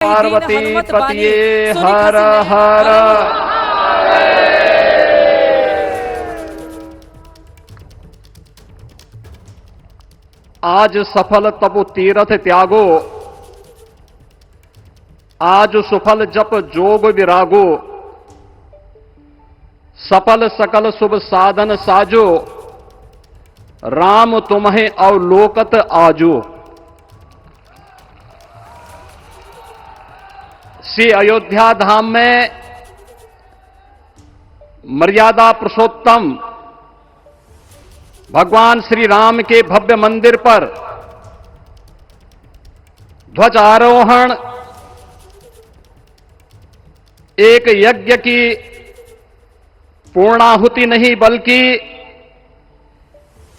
पार्वती पतिये हर हर। आज सफल तपु तीरथ त्यागो, आज सुफल जप जोग विरागो, सफल सकल शुभ साधन साजो, राम तुम्हें अवलोकत आजो। श्री अयोध्या धाम में मर्यादा पुरुषोत्तम भगवान श्री राम के भव्य मंदिर पर ध्वजारोहण एक यज्ञ की पूर्णाहुति नहीं बल्कि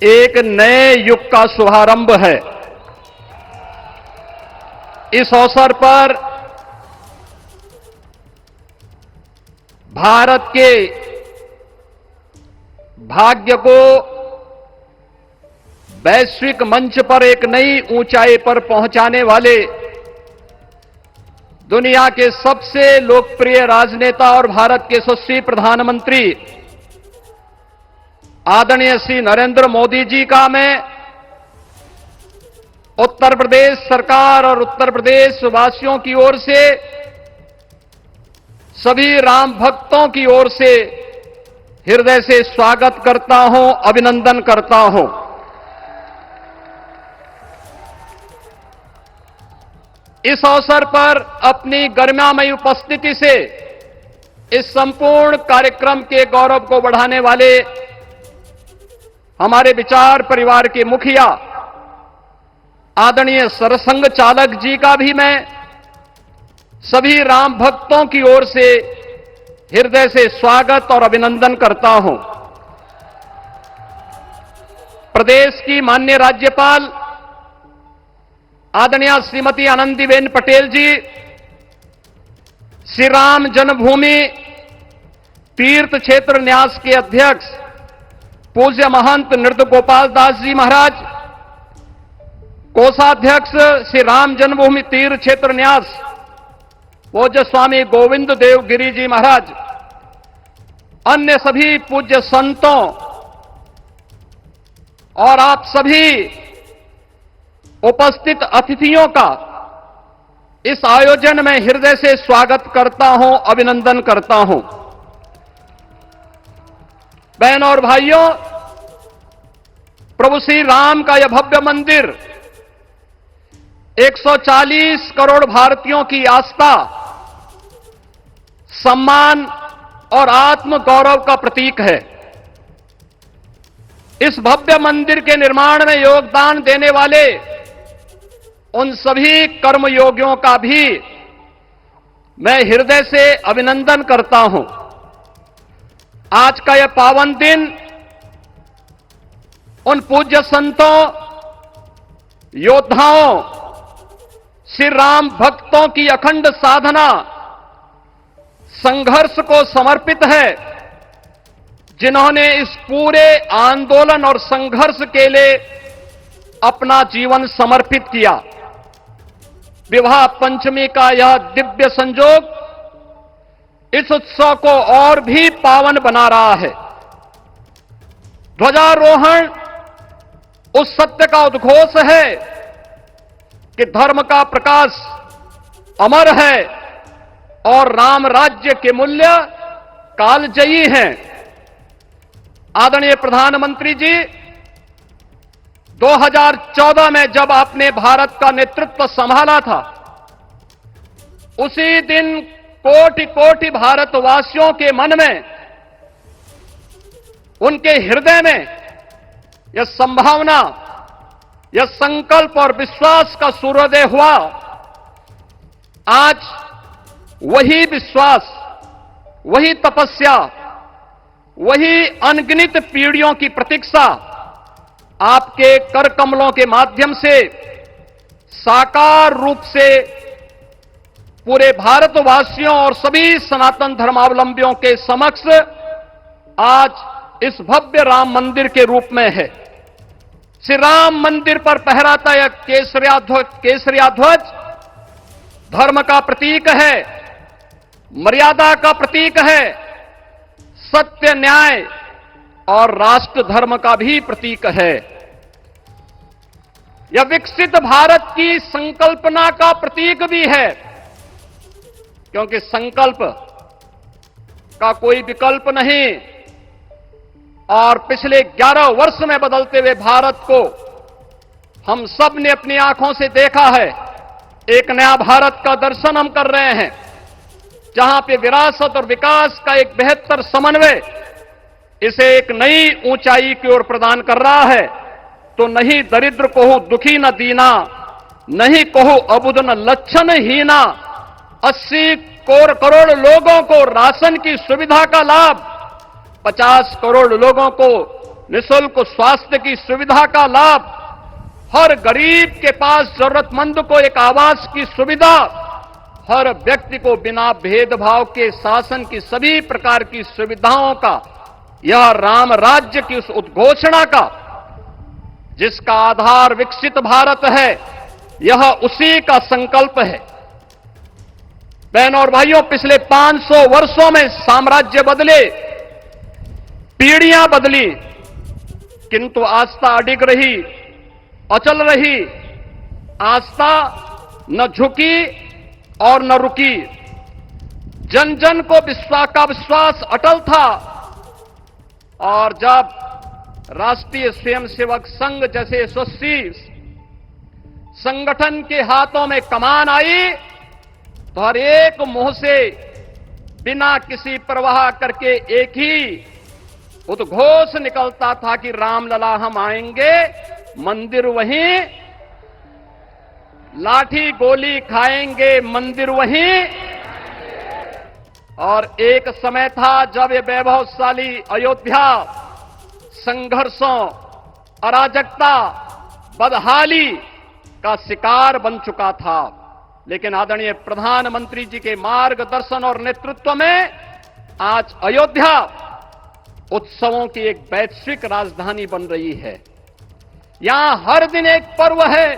एक नए युग का शुभारंभ है। इस अवसर पर भारत के भाग्य को वैश्विक मंच पर एक नई ऊंचाई पर पहुंचाने वाले दुनिया के सबसे लोकप्रिय राजनेता और भारत के यशस्वी प्रधानमंत्री आदरणीय श्री नरेंद्र मोदी जी का मैं उत्तर प्रदेश सरकार और उत्तर प्रदेश वासियों की ओर से, सभी राम भक्तों की ओर से हृदय से स्वागत करता हूं, अभिनंदन करता हूं। इस अवसर पर अपनी गरिमामयी उपस्थिति से इस संपूर्ण कार्यक्रम के गौरव को बढ़ाने वाले हमारे विचार परिवार के मुखिया आदरणीय सरसंघ चालक जी का भी मैं सभी राम भक्तों की ओर से हृदय से स्वागत और अभिनंदन करता हूं। प्रदेश की माननीय राज्यपाल आदरणीय श्रीमती आनंदीबेन पटेल जी, श्री राम जन्मभूमि तीर्थ क्षेत्र न्यास के अध्यक्ष पूज्य महंत नृत्य गोपाल दास जी महाराज, कोषाध्यक्ष श्री राम जन्मभूमि तीर्थ क्षेत्र न्यास पूज्य स्वामी गोविंद देव गिरी जी महाराज, अन्य सभी पूज्य संतों और आप सभी उपस्थित अतिथियों का इस आयोजन में हृदय से स्वागत करता हूं, अभिनंदन करता हूं। बहनों और भाइयों, प्रभु श्री राम का यह भव्य मंदिर 140 करोड़ भारतीयों की आस्था, सम्मान और आत्म गौरव का प्रतीक है। इस भव्य मंदिर के निर्माण में योगदान देने वाले उन सभी कर्मयोगियों का भी मैं हृदय से अभिनंदन करता हूं। आज का यह पावन दिन उन पूज्य संतों, योद्धाओं, श्री राम भक्तों की अखंड साधना, संघर्ष को समर्पित है, जिन्होंने इस पूरे आंदोलन और संघर्ष के लिए अपना जीवन समर्पित किया। विवाह पंचमी का यह दिव्य संयोग इस उत्सव को और भी पावन बना रहा है। ध्वजारोहण उस सत्य का उद्घोष है कि धर्म का प्रकाश अमर है और राम राज्य के मूल्य कालजयी हैं। आदरणीय प्रधानमंत्री जी, 2014 में जब आपने भारत का नेतृत्व संभाला था, उसी दिन कोटि कोटि भारतवासियों के मन में, उनके हृदय में यह संभावना, यह संकल्प और विश्वास का सूर्योदय हुआ। आज वही विश्वास, वही तपस्या, वही अनगिनत पीढ़ियों की प्रतीक्षा आपके कर कमलों के माध्यम से साकार रूप से पूरे भारतवासियों और सभी सनातन धर्मावलंबियों के समक्ष आज इस भव्य राम मंदिर के रूप में है। श्री राम मंदिर पर फहराता यह केसरिया ध्वज धर्म का प्रतीक है, मर्यादा का प्रतीक है, सत्य, न्याय और राष्ट्र धर्म का भी प्रतीक है। यह विकसित भारत की संकल्पना का प्रतीक भी है, क्योंकि संकल्प का कोई विकल्प नहीं। और पिछले 11 वर्ष में बदलते हुए भारत को हम सब ने अपनी आंखों से देखा है। एक नया भारत का दर्शन हम कर रहे हैं, जहां पे विरासत और विकास का एक बेहतर समन्वय इसे एक नई ऊंचाई की ओर प्रदान कर रहा है। तो नहीं दरिद्र को दुखी न दीना, नहीं कहो अबुद न लक्षण हीना। 80 करोड़ लोगों को राशन की सुविधा का लाभ, 50 करोड़ लोगों को निःशुल्क स्वास्थ्य की सुविधा का लाभ, हर गरीब के पास जरूरतमंद को एक आवास की सुविधा, हर व्यक्ति को बिना भेदभाव के शासन की सभी प्रकार की सुविधाओं का, यह राम राज्य की उस उद्घोषणा का जिसका आधार विकसित भारत है, यह उसी का संकल्प है। बहनों और भाइयों, पिछले 500 वर्षों में साम्राज्य बदले, पीढ़ियां बदली, किंतु आस्था अडिग रही, अचल रही। आस्था न झुकी और न रुकी। जन जन को विश्वास अटल था। और जब राष्ट्रीय स्वयंसेवक संघ जैसे यशस्वी संगठन के हाथों में कमान आई, तो हर एक मुंह से बिना किसी परवाह करके एक ही उद्घोष निकलता था कि रामलला हम आएंगे, मंदिर वहीं, लाठी गोली खाएंगे, मंदिर वहीं। और एक समय था जब ये वैभवशाली अयोध्या संघर्षों, अराजकता, बदहाली का शिकार बन चुका था। लेकिन आदरणीय प्रधानमंत्री जी के मार्गदर्शन और नेतृत्व में आज अयोध्या उत्सवों की एक वैश्विक राजधानी बन रही है। यहां हर दिन एक पर्व है,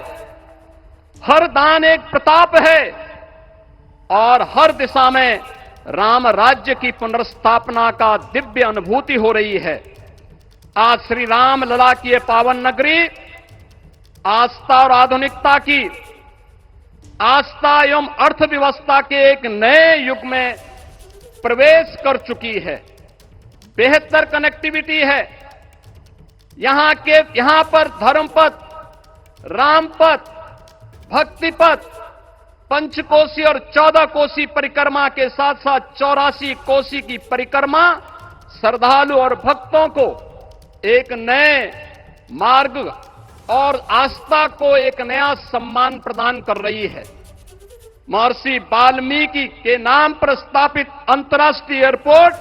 हर दान एक प्रताप है और हर दिशा में राम राज्य की पुनर्स्थापना का दिव्य अनुभूति हो रही है। आज श्री राम लला की ये पावन नगरी आस्था और आधुनिकता की, आस्था एवं अर्थव्यवस्था के एक नए युग में प्रवेश कर चुकी है। बेहतर कनेक्टिविटी है। यहां पर धर्मपथ, रामपथ, भक्तिपथ, पंचकोसी और 14 कोसी परिक्रमा के साथ साथ 84 कोसी की परिक्रमा श्रद्धालु और भक्तों को एक नए मार्ग और आस्था को एक नया सम्मान प्रदान कर रही है। महर्षि वाल्मीकि के नाम पर स्थापित अंतर्राष्ट्रीय एयरपोर्ट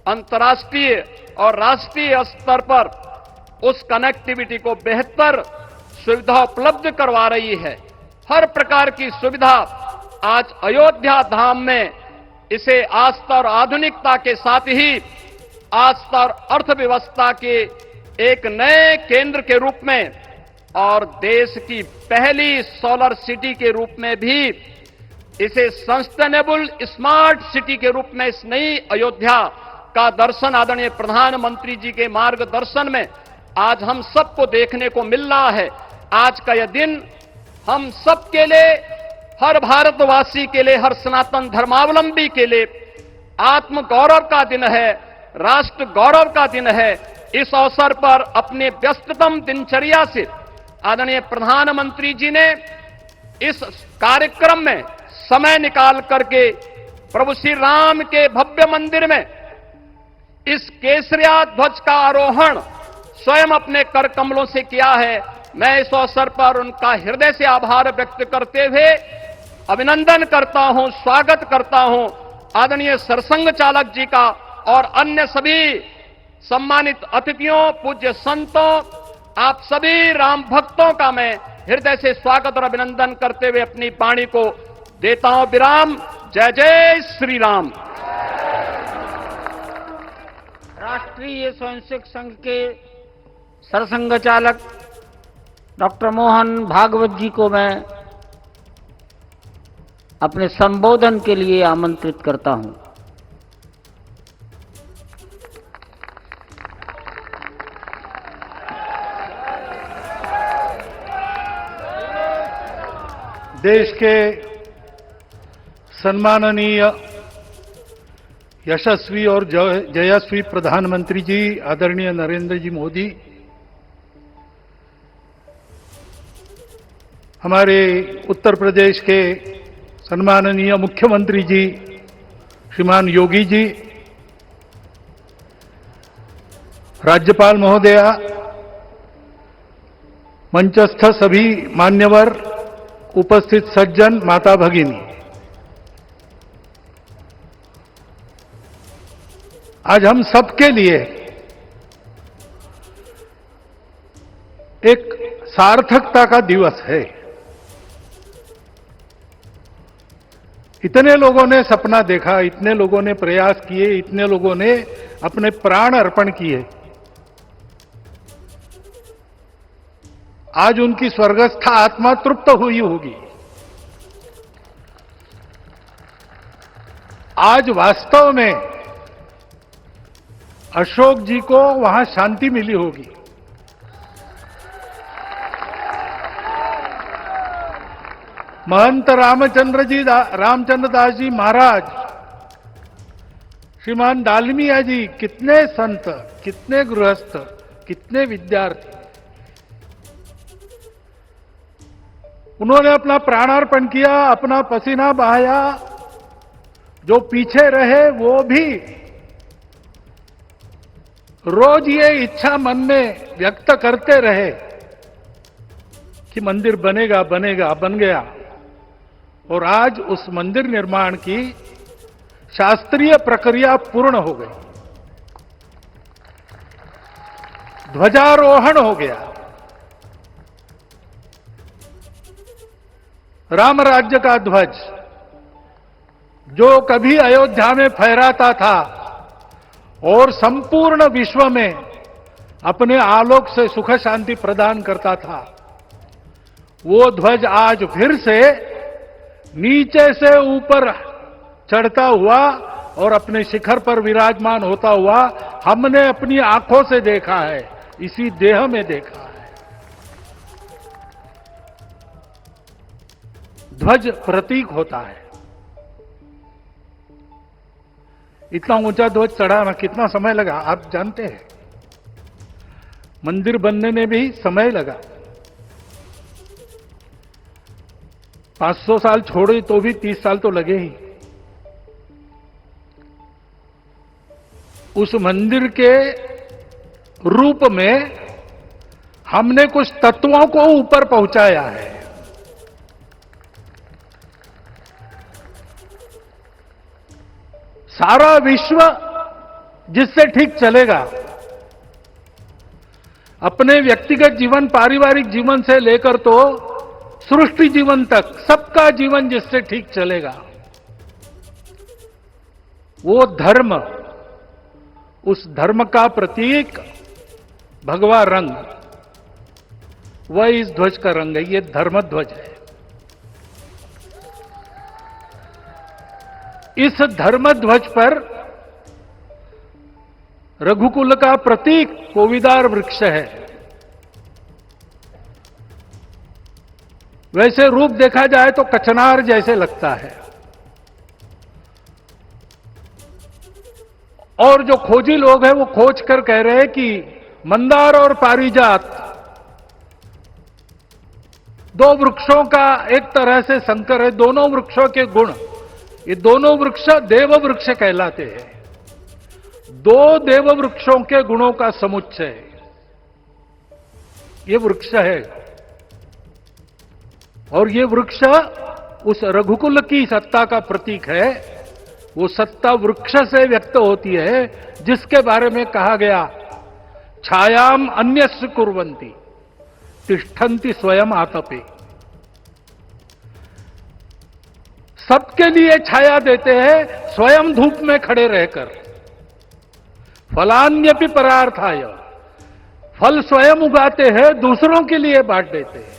अंतर्राष्ट्रीय और राष्ट्रीय स्तर पर उस कनेक्टिविटी को बेहतर सुविधा उपलब्ध करवा रही है। हर प्रकार की सुविधा आज अयोध्या धाम में इसे आस्था और आधुनिकता के साथ ही आस्था और अर्थव्यवस्था के एक नए केंद्र के रूप में और देश की पहली सोलर सिटी के रूप में भी, इसे सस्टेनेबल स्मार्ट सिटी के रूप में इस नई अयोध्या का दर्शन आदरणीय प्रधानमंत्री जी के मार्गदर्शन में आज हम सबको देखने को मिल रहा है। आज का यह दिन हम सबके लिए, हर भारतवासी के लिए, हर सनातन धर्मावलंबी के लिए आत्म गौरव का दिन है, राष्ट्र गौरव का दिन है। इस अवसर पर अपने व्यस्ततम दिनचर्या से आदरणीय प्रधानमंत्री जी ने इस कार्यक्रम में समय निकाल करके प्रभु श्री राम के भव्य मंदिर में इस केसरिया ध्वज का आरोहण स्वयं अपने कर कमलों से किया है। मैं इस अवसर पर उनका हृदय से आभार व्यक्त करते हुए अभिनंदन करता हूं, स्वागत करता हूं आदरणीय सरसंघ चालक जी का और अन्य सभी सम्मानित अतिथियों, पूज्य संतों, आप सभी राम भक्तों का मैं हृदय से स्वागत और अभिनंदन करते हुए अपनी वाणी को देता हूं विराम। जय जय श्री राम। राष्ट्रीय स्वयंसेवक संघ के सरसंघ चालक डॉक्टर मोहन भागवत जी को मैं अपने संबोधन के लिए आमंत्रित करता हूं। देश के सम्माननीय यशस्वी और जयस्वी प्रधानमंत्री जी आदरणीय नरेंद्र जी मोदी, हमारे उत्तर प्रदेश के सम्माननीय मुख्यमंत्री जी श्रीमान योगी जी, राज्यपाल महोदया, मंचस्थ सभी मान्यवर, उपस्थित सज्जन, माता भगिनी, आज हम सबके लिए एक सार्थकता का दिवस है। इतने लोगों ने सपना देखा, इतने लोगों ने प्रयास किए, इतने लोगों ने अपने प्राण अर्पण किए। आज उनकी स्वर्गस्थ आत्मा तृप्त हुई होगी। आज वास्तव में अशोक जी को वहां शांति मिली होगी। महंत रामचंद्र दास जी महाराज, श्रीमान डालमिया जी, कितने संत, कितने गृहस्थ, कितने विद्यार्थी, उन्होंने अपना प्राणार्पण किया, अपना पसीना बहाया। जो पीछे रहे वो भी रोज ये इच्छा मन में व्यक्त करते रहे कि मंदिर बनेगा बनेगा, बन गया। और आज उस मंदिर निर्माण की शास्त्रीय प्रक्रिया पूर्ण हो गई, ध्वजारोहण हो गया। राम राज्य का ध्वज जो कभी अयोध्या में फहराता था और संपूर्ण विश्व में अपने आलोक से सुख शांति प्रदान करता था, वो ध्वज आज फिर से नीचे से ऊपर चढ़ता हुआ और अपने शिखर पर विराजमान होता हुआ हमने अपनी आंखों से देखा है, इसी देह में देखा है। ध्वज प्रतीक होता है। इतना ऊंचा ध्वज चढ़ाना कितना समय लगा आप जानते हैं। मंदिर बनने में भी समय लगा। 500 साल छोड़े तो भी 30 साल तो लगे ही। उस मंदिर के रूप में हमने कुछ तत्वों को ऊपर पहुंचाया है। सारा विश्व जिससे ठीक चलेगा, अपने व्यक्तिगत जीवन, पारिवारिक जीवन से लेकर तो सृष्टि जीवन तक सबका जीवन जिससे ठीक चलेगा, वो धर्म, उस धर्म का प्रतीक भगवा रंग, वह इस ध्वज का रंग है। ये धर्म ध्वज है। इस धर्म ध्वज पर रघुकुल का प्रतीक कोविदार वृक्ष है। वैसे रूप देखा जाए तो कचनार जैसे लगता है। और जो खोजी लोग हैं वो खोज कर कह रहे हैं कि मंदार और पारिजात दो वृक्षों का एक तरह से संकर है। दोनों वृक्षों के गुण, ये दोनों वृक्ष देव वृक्ष कहलाते हैं। दो देव वृक्षों के गुणों का समुच्चय ये वृक्ष है। और ये वृक्ष उस रघुकुल की सत्ता का प्रतीक है। वो सत्ता वृक्ष से व्यक्त होती है, जिसके बारे में कहा गया, छायाम अन्यस्य कुर्वन्ति तिष्ठन्ति स्वयं आतपे। सबके लिए छाया देते हैं, स्वयं धूप में खड़े रहकर। फलान्यपि परार्थाय, फल स्वयं उगाते हैं, दूसरों के लिए बांट देते हैं।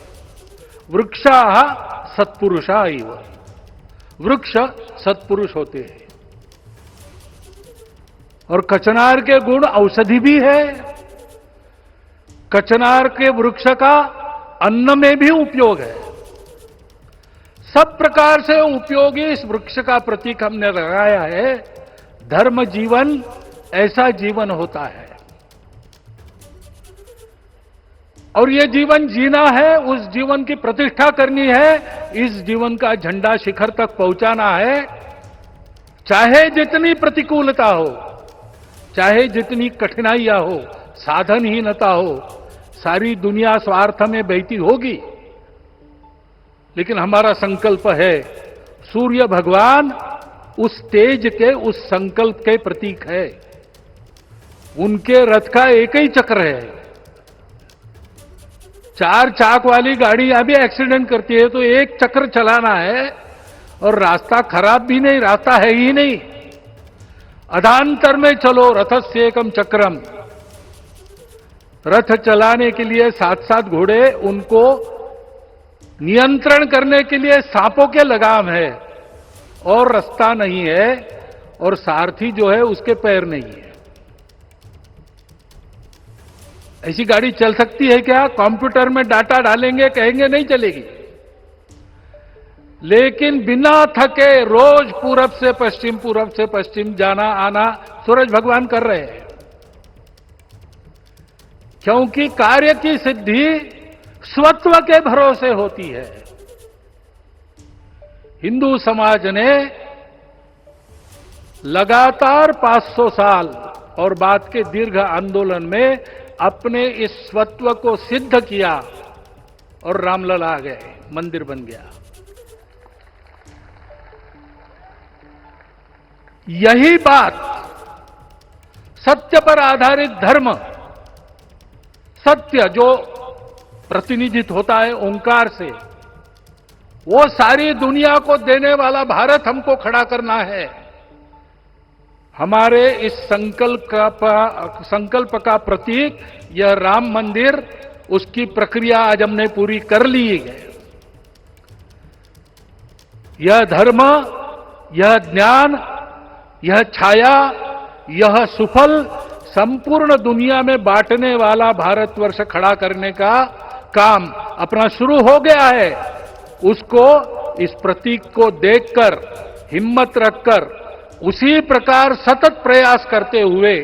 वृक्षा सत्पुरुषा इव। वृक्ष सत्पुरुष होते हैं। और कचनार के गुण औषधि भी है। कचनार के वृक्ष का अन्न में भी उपयोग है। सब प्रकार से उपयोगी इस वृक्ष का प्रतीक हमने लगाया है। धर्म जीवन ऐसा जीवन होता है, और ये जीवन जीना है, उस जीवन की प्रतिष्ठा करनी है, इस जीवन का झंडा शिखर तक पहुंचाना है। चाहे जितनी प्रतिकूलता हो, चाहे जितनी कठिनाइयां हो, साधनहीनता हो, सारी दुनिया स्वार्थ में बहती होगी, लेकिन हमारा संकल्प है। सूर्य भगवान उस तेज के, उस संकल्प के प्रतीक है। उनके रथ का एक ही चक्र है। 4 चाक वाली गाड़ियां भी एक्सीडेंट करती है तो एक चक्र चलाना है, और रास्ता खराब भी नहीं, रास्ता है ही नहीं। अधांतर में चलो रथस्य एकम चक्रम। रथ चलाने के लिए 7-7 घोड़े, उनको नियंत्रण करने के लिए सांपों के लगाम है, और रास्ता नहीं है, और सारथी जो है उसके पैर नहीं है। ऐसी गाड़ी चल सकती है क्या? कंप्यूटर में डाटा डालेंगे, कहेंगे नहीं चलेगी। लेकिन बिना थके रोज पूरब से पश्चिम जाना आना सूरज भगवान कर रहे हैं, क्योंकि कार्य की सिद्धि स्वत्व के भरोसे होती है। हिंदू समाज ने लगातार 500 साल और बाद के दीर्घ आंदोलन में अपने इस स्वत्व को सिद्ध किया, और रामलला आ गए, मंदिर बन गया। यही बात सत्य पर आधारित धर्म, सत्य जो प्रतिनिधित्व होता है ओंकार से, वो सारी दुनिया को देने वाला भारत हमको खड़ा करना है। हमारे इस संकल्प का प्रतीक यह राम मंदिर, उसकी प्रक्रिया आज हमने पूरी कर ली है। यह धर्म, यह ज्ञान, यह छाया, यह सुफल संपूर्ण दुनिया में बांटने वाला भारतवर्ष खड़ा करने का काम अपना शुरू हो गया है। उसको, इस प्रतीक को देखकर, हिम्मत रखकर, उसी प्रकार सतत प्रयास करते हुए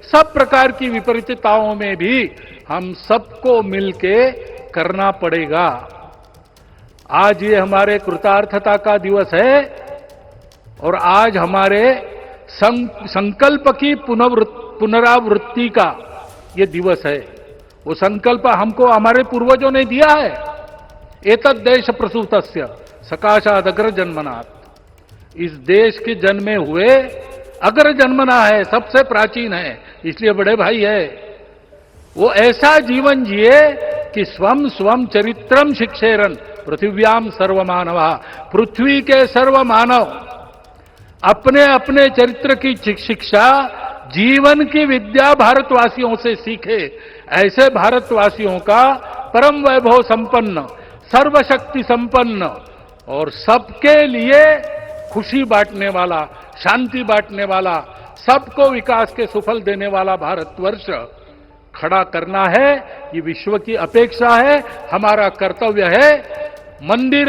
सब प्रकार की विपरीतताओं में भी हम सबको मिलके करना पड़ेगा। आज ये हमारे कृतार्थता का दिवस है, और आज हमारे संकल्प की पुनरावृत्ति का ये दिवस है। वो संकल्प हमको हमारे पूर्वजों ने दिया है। एतद् देश प्रसूतस्य सकाशाद अग्र जन्मनात्। इस देश के जन्मे हुए अग्र जन्मना है, सबसे प्राचीन है, इसलिए बड़े भाई है। वो ऐसा जीवन जिए कि स्वम स्वम चरित्रम शिक्षेरन पृथिव्याम सर्वमानवा। पृथ्वी के सर्व मानव अपने अपने चरित्र की शिक्षा, जीवन की विद्या भारतवासियों से सीखे। ऐसे भारतवासियों का परम वैभव संपन्न, सर्वशक्ति संपन्न और सबके लिए खुशी बांटने वाला, शांति बांटने वाला, सबको विकास के सुफल देने वाला भारतवर्ष खड़ा करना है। ये विश्व की अपेक्षा है, हमारा कर्तव्य है। मंदिर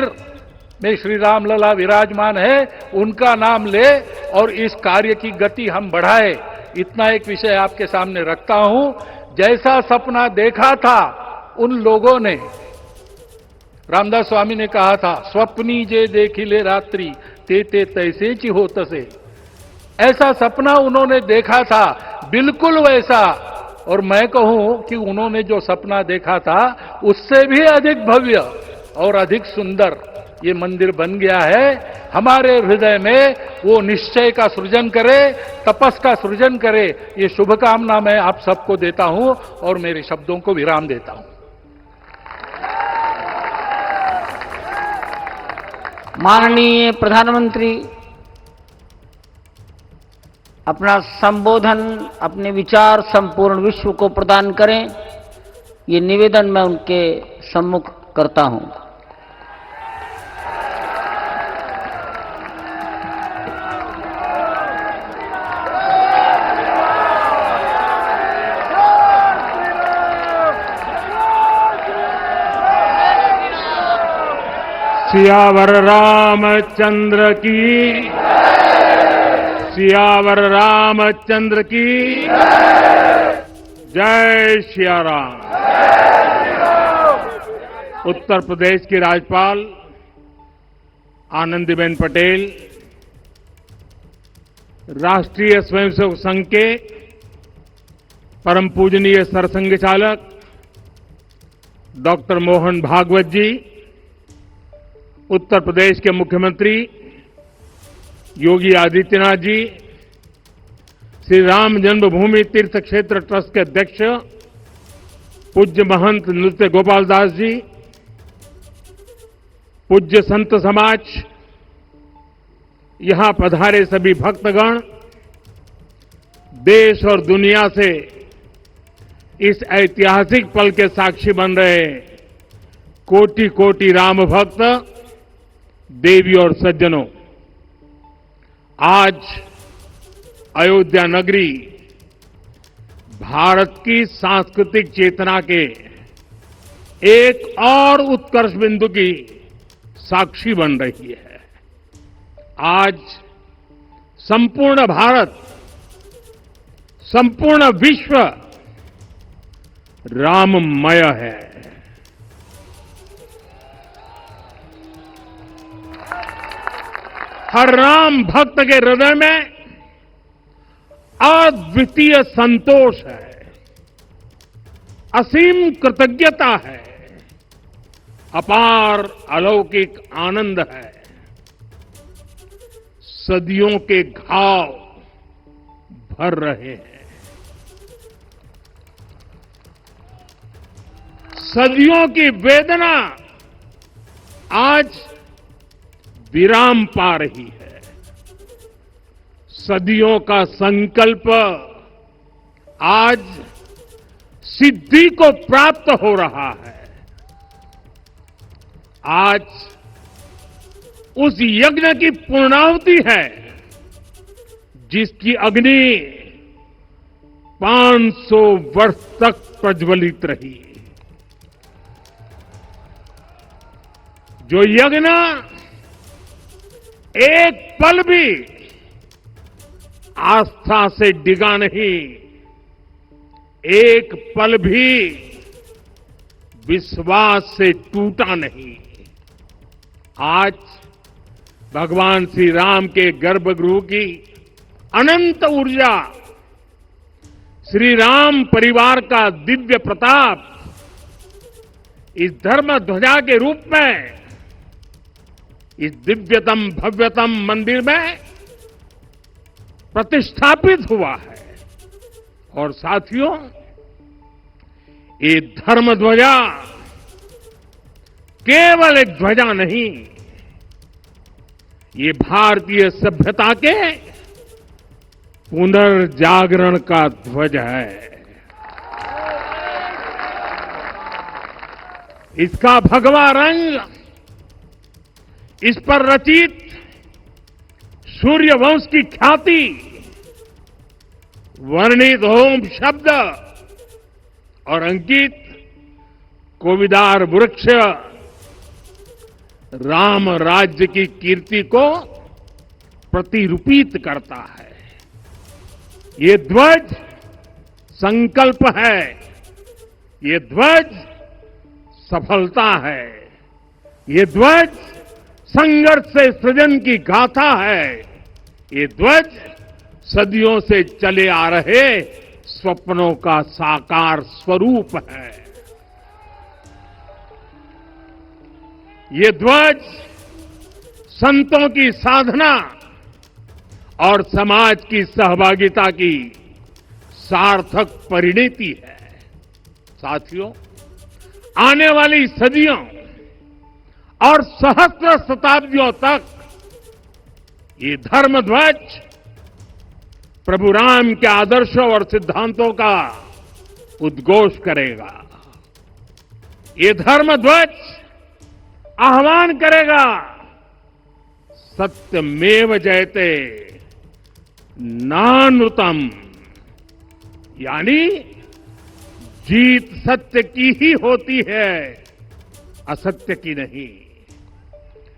में श्री रामलला विराजमान है, उनका नाम ले और इस कार्य की गति हम बढ़ाए। इतना एक विषय आपके सामने रखता हूं। जैसा सपना देखा था उन लोगों ने, रामदास स्वामी ने कहा था, स्वप्नी जे देखिले रात्रि ते तैसे ची हो तसे। ऐसा सपना उन्होंने देखा था, बिल्कुल वैसा। और मैं कहूं कि उन्होंने जो सपना देखा था उससे भी अधिक भव्य और अधिक सुंदर ये मंदिर बन गया है। हमारे हृदय में वो निश्चय का सृजन करे, तपस का सृजन करे, ये शुभकामना मैं आप सबको देता हूं और मेरे शब्दों को विराम देता हूं। माननीय प्रधानमंत्री अपना संबोधन, अपने विचार संपूर्ण विश्व को प्रदान करें, ये निवेदन मैं उनके सम्मुख करता हूं। सियावर रामचंद्र की, सियावर रामचंद्र की जय सिया राम। उत्तर प्रदेश की राज्यपाल आनंदीबेन पटेल, राष्ट्रीय स्वयंसेवक संघ के परम पूजनीय सरसंघ चालक डॉक्टर मोहन भागवत जी, उत्तर प्रदेश के मुख्यमंत्री योगी आदित्यनाथ जी, श्री राम जन्मभूमि तीर्थ क्षेत्र ट्रस्ट के अध्यक्ष पूज्य महंत नृत्य गोपाल दास जी, पूज्य संत समाज, यहां पधारे सभी भक्तगण, देश और दुनिया से इस ऐतिहासिक पल के साक्षी बन रहे कोटि कोटि राम भक्त, देवी और सज्जनों, आज अयोध्या नगरी भारत की सांस्कृतिक चेतना के एक और उत्कर्ष बिंदु की साक्षी बन रही है। आज संपूर्ण भारत, संपूर्ण विश्व राममय है। हर राम भक्त के हृदय में अद्वितीय संतोष है, असीम कृतज्ञता है, अपार अलौकिक आनंद है। सदियों के घाव भर रहे हैं, सदियों की वेदना आज विराम पा रही है, सदियों का संकल्प आज सिद्धि को प्राप्त हो रहा है। आज उस यज्ञ की पूर्णाहुति है जिसकी अग्नि 500 वर्ष तक प्रज्वलित रही, जो यज्ञ एक पल भी आस्था से डिगा नहीं, एक पल भी विश्वास से टूटा नहीं। आज भगवान श्री राम के गर्भगृह की अनंत ऊर्जा, श्री राम परिवार का दिव्य प्रताप इस धर्म ध्वजा के रूप में इस दिव्यतम भव्यतम मंदिर में प्रतिष्ठापित हुआ है। और साथियों, ये धर्म ध्वजा केवल एक ध्वजा नहीं, ये भारतीय सभ्यता के पुनर्जागरण का ध्वज है। इसका भगवा रंग, इस पर रचित सूर्यवंश की ख्याति, वर्णित होम शब्द और अंकित कोविदार वृक्ष राम राज्य की कीर्ति को प्रतिरूपित करता है। ये ध्वज संकल्प है, ये ध्वज सफलता है, ये ध्वज संघर्ष से सृजन की गाथा है, ये ध्वज सदियों से चले आ रहे स्वप्नों का साकार स्वरूप है। ये ध्वज संतों की साधना और समाज की सहभागिता की सार्थक परिणति है। साथियों, आने वाली सदियों और सहस्त्र शताब्दियों तक ये धर्म ध्वज प्रभु राम के आदर्शों और सिद्धांतों का उद्घोष करेगा। ये धर्म ध्वज आह्वान करेगा, सत्यमेव जयते नानृतम, यानी जीत सत्य की ही होती है, असत्य की नहीं।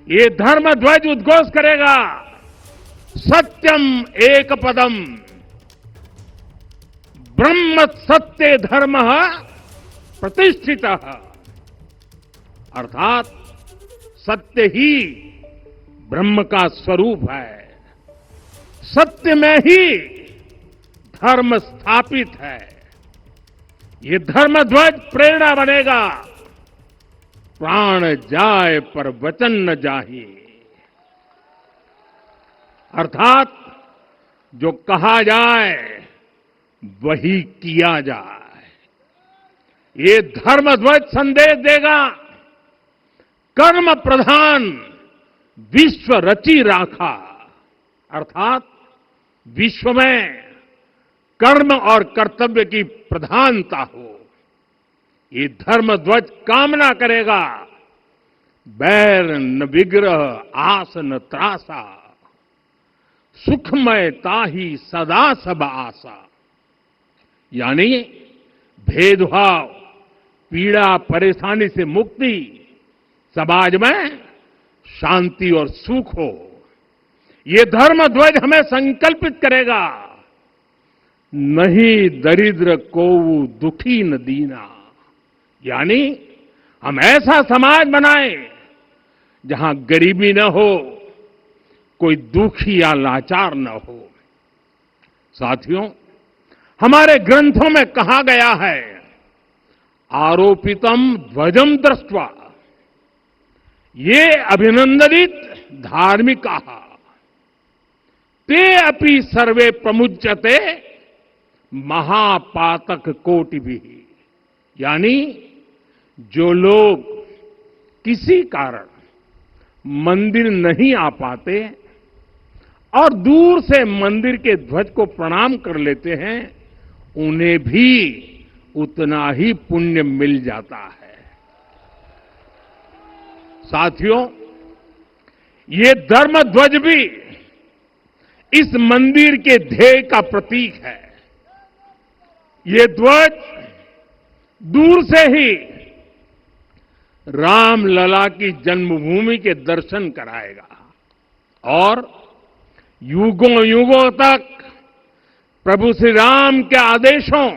ये धर्म ध्वज उद्घोष करेगा, सत्यम एक पदम, ब्रह्म सत्य धर्म प्रतिष्ठित, अर्थात सत्य ही ब्रह्म का स्वरूप है, सत्य में ही धर्म स्थापित है। ये धर्म ध्वज प्रेरणा बनेगा, प्राण जाए पर वचन न जाहि, अर्थात जो कहा जाए वही किया जाए। ये धर्म ध्वज संदेश देगा, कर्म प्रधान विश्व रची राखा, अर्थात विश्व में कर्म और कर्तव्य की प्रधानता हो। ये धर्म ध्वज कामना करेगा, बैर न विग्रह आस न त्रासा, सुखमय ताही सदा सब आशा, यानी भेदभाव, पीड़ा परेशानी से मुक्ति, समाज में शांति और सुख हो। ये धर्म ध्वज हमें संकल्पित करेगा, नहीं दरिद्र को दुखी न दीना, यानी हम ऐसा समाज बनाएं जहां गरीबी न हो, कोई दुखी या लाचार न हो। साथियों, हमारे ग्रंथों में कहा गया है, आरोपितम ध्वजम दृष्ट्वा, ये अभिनंदनित धार्मिका ते अपि सर्वे प्रमुच्यते महापातक कोटि भी, यानी जो लोग किसी कारण मंदिर नहीं आ पाते और दूर से मंदिर के ध्वज को प्रणाम कर लेते हैं, उन्हें भी उतना ही पुण्य मिल जाता है। साथियों, ये धर्म ध्वज भी इस मंदिर के ध्येय का प्रतीक है। ये ध्वज दूर से ही राम लला की जन्मभूमि के दर्शन कराएगा और युगों युगों तक प्रभु श्री राम के आदेशों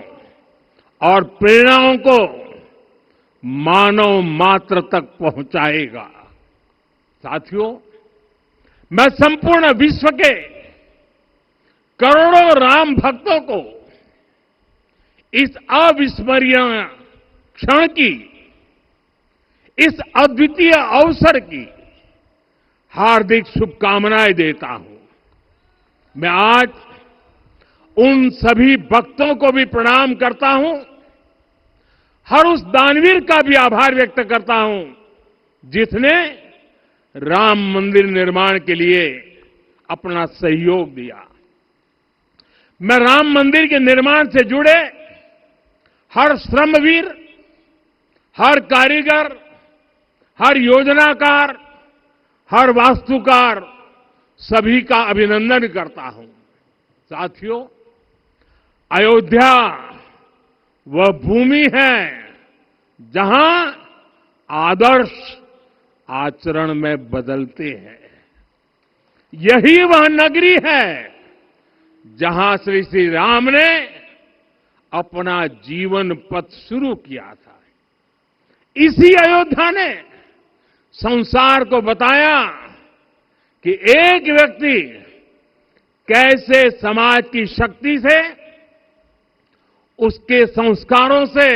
और प्रेरणाओं को मानव मात्र तक पहुंचाएगा। साथियों, मैं संपूर्ण विश्व के करोड़ों राम भक्तों को इस अविस्मरणीय क्षण की, इस अद्वितीय अवसर की हार्दिक शुभकामनाएं देता हूं। मैं आज उन सभी भक्तों को भी प्रणाम करता हूं, हर उस दानवीर का भी आभार व्यक्त करता हूं जिसने राम मंदिर निर्माण के लिए अपना सहयोग दिया। मैं राम मंदिर के निर्माण से जुड़े हर श्रमवीर, हर कारीगर, हर योजनाकार, हर वास्तुकार, सभी का अभिनंदन करता हूं। साथियों, अयोध्या वह भूमि है जहां आदर्श आचरण में बदलते हैं। यही वह नगरी है जहां श्री श्री राम ने अपना जीवन पथ शुरू किया था। इसी अयोध्या ने संसार को बताया कि एक व्यक्ति कैसे समाज की शक्ति से, उसके संस्कारों से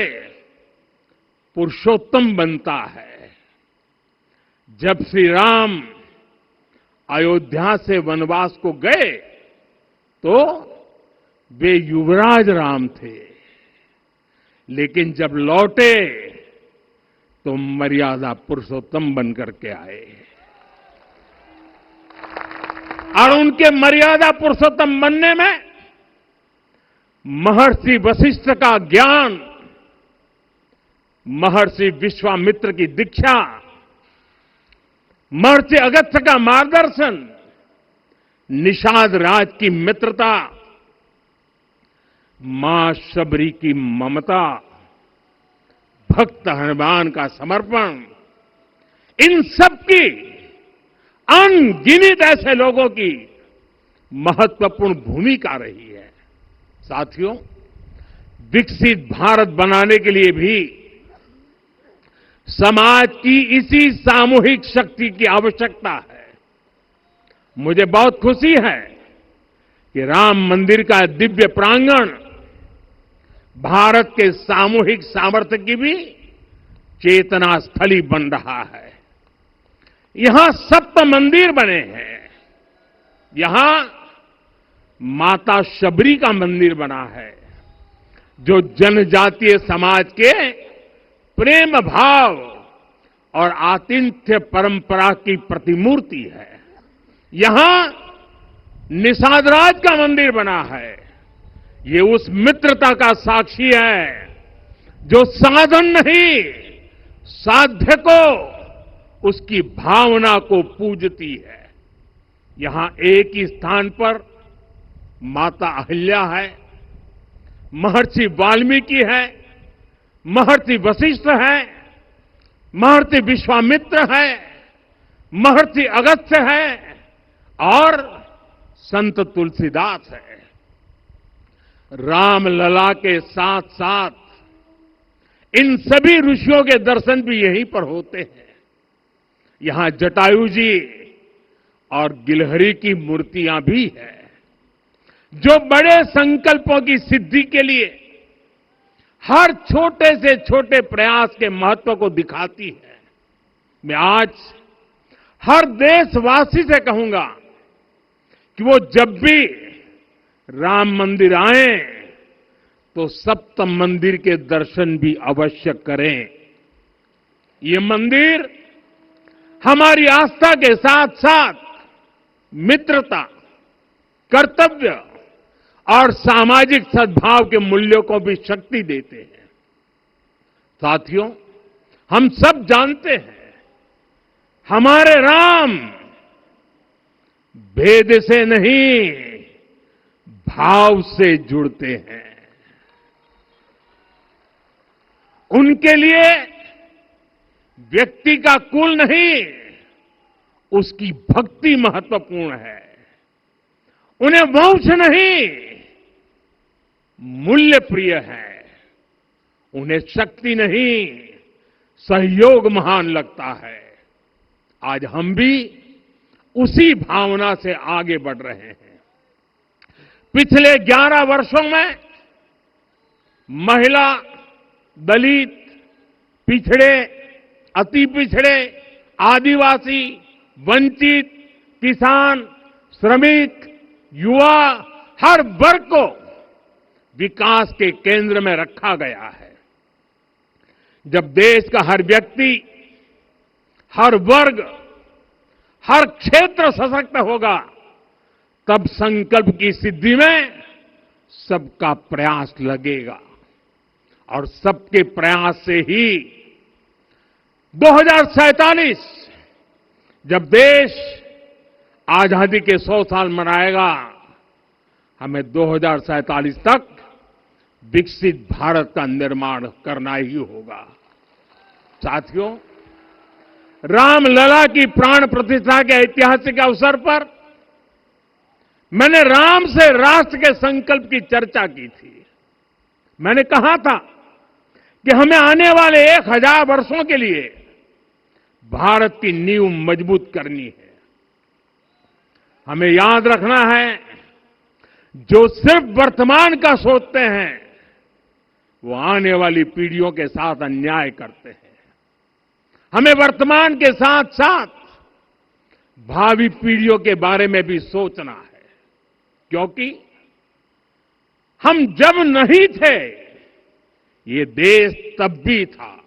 पुरुषोत्तम बनता है। जब श्री राम अयोध्या से वनवास को गए तो वे युवराज राम थे, लेकिन जब लौटे तो मर्यादा पुरुषोत्तम बनकर के आए और उनके मर्यादा पुरुषोत्तम बनने में महर्षि वशिष्ठ का ज्ञान, महर्षि विश्वामित्र की दीक्षा, महर्षि अगस्त्य का मार्गदर्शन, निषाद राज की मित्रता, मां शबरी की ममता, भक्त हनुमान का समर्पण, इन सब की अनगिनत ऐसे लोगों की महत्वपूर्ण भूमिका रही है। साथियों, विकसित भारत बनाने के लिए भी समाज की इसी सामूहिक शक्ति की आवश्यकता है। मुझे बहुत खुशी है कि राम मंदिर का दिव्य प्रांगण भारत के सामूहिक सामर्थ्य की भी चेतना स्थली बन रहा है। यहां 7 मंदिर बने हैं। यहां माता शबरी का मंदिर बना है, जो जनजातीय समाज के प्रेम भाव और आतिथ्य परंपरा की प्रतिमूर्ति है। यहां निषादराज का मंदिर बना है। ये उस मित्रता का साक्षी है जो साधन नहीं, साध्य को, उसकी भावना को पूजती है। यहां एक ही स्थान पर माता अहिल्या है, महर्षि वाल्मीकि है, महर्षि वशिष्ठ है, महर्षि विश्वामित्र है, महर्षि अगस्त्य है और संत तुलसीदास है। रामलला के साथ साथ इन सभी ऋषियों के दर्शन भी यहीं पर होते हैं। यहां जटायु जी और गिलहरी की मूर्तियां भी हैं, जो बड़े संकल्पों की सिद्धि के लिए हर छोटे से छोटे प्रयास के महत्व को दिखाती है। मैं आज हर देशवासी से कहूंगा कि वो जब भी राम मंदिर आए तो सप्त मंदिर के दर्शन भी अवश्य करें। ये मंदिर हमारी आस्था के साथ साथ मित्रता, कर्तव्य और सामाजिक सद्भाव के मूल्यों को भी शक्ति देते हैं। साथियों, हम सब जानते हैं हमारे राम भेद से नहीं, भाव से जुड़ते हैं। उनके लिए व्यक्ति का कुल नहीं, उसकी भक्ति महत्वपूर्ण है। उन्हें वंश नहीं, मूल्य प्रिय है। उन्हें शक्ति नहीं, सहयोग महान लगता है। आज हम भी उसी भावना से आगे बढ़ रहे हैं। पिछले 11 वर्षों में महिला, दलित, पिछड़े, अति पिछड़े, आदिवासी, वंचित, किसान, श्रमिक, युवा, हर वर्ग को विकास के केंद्र में रखा गया है। जब देश का हर व्यक्ति, हर वर्ग, हर क्षेत्र सशक्त होगा, तब संकल्प की सिद्धि में सबका प्रयास लगेगा और सबके प्रयास से ही 2047 जब देश आजादी के 100 साल मनाएगा, हमें 2047 तक विकसित भारत का निर्माण करना ही होगा। साथियों, रामलला की प्राण प्रतिष्ठा के ऐतिहासिक अवसर पर मैंने राम से राष्ट्र के संकल्प की चर्चा की थी। मैंने कहा था कि हमें आने वाले 1000 वर्षों के लिए भारत की नींव मजबूत करनी है। हमें याद रखना है, जो सिर्फ वर्तमान का सोचते हैं वो आने वाली पीढ़ियों के साथ अन्याय करते हैं। हमें वर्तमान के साथ साथ भावी पीढ़ियों के बारे में भी सोचना है, क्योंकि हम जब नहीं थे ये देश तब भी था,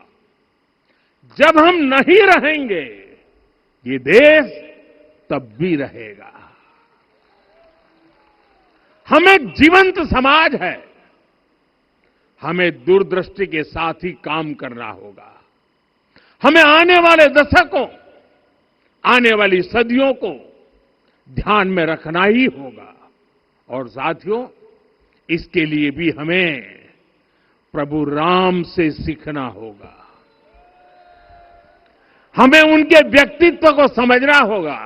जब हम नहीं रहेंगे ये देश तब भी रहेगा। हम एक जीवंत समाज है, हमें दूरदृष्टि के साथ ही काम करना होगा। हमें आने वाले दशकों, आने वाली सदियों को ध्यान में रखना ही होगा। और साथियों, इसके लिए भी हमें प्रभु राम से सीखना होगा। हमें उनके व्यक्तित्व को समझना होगा।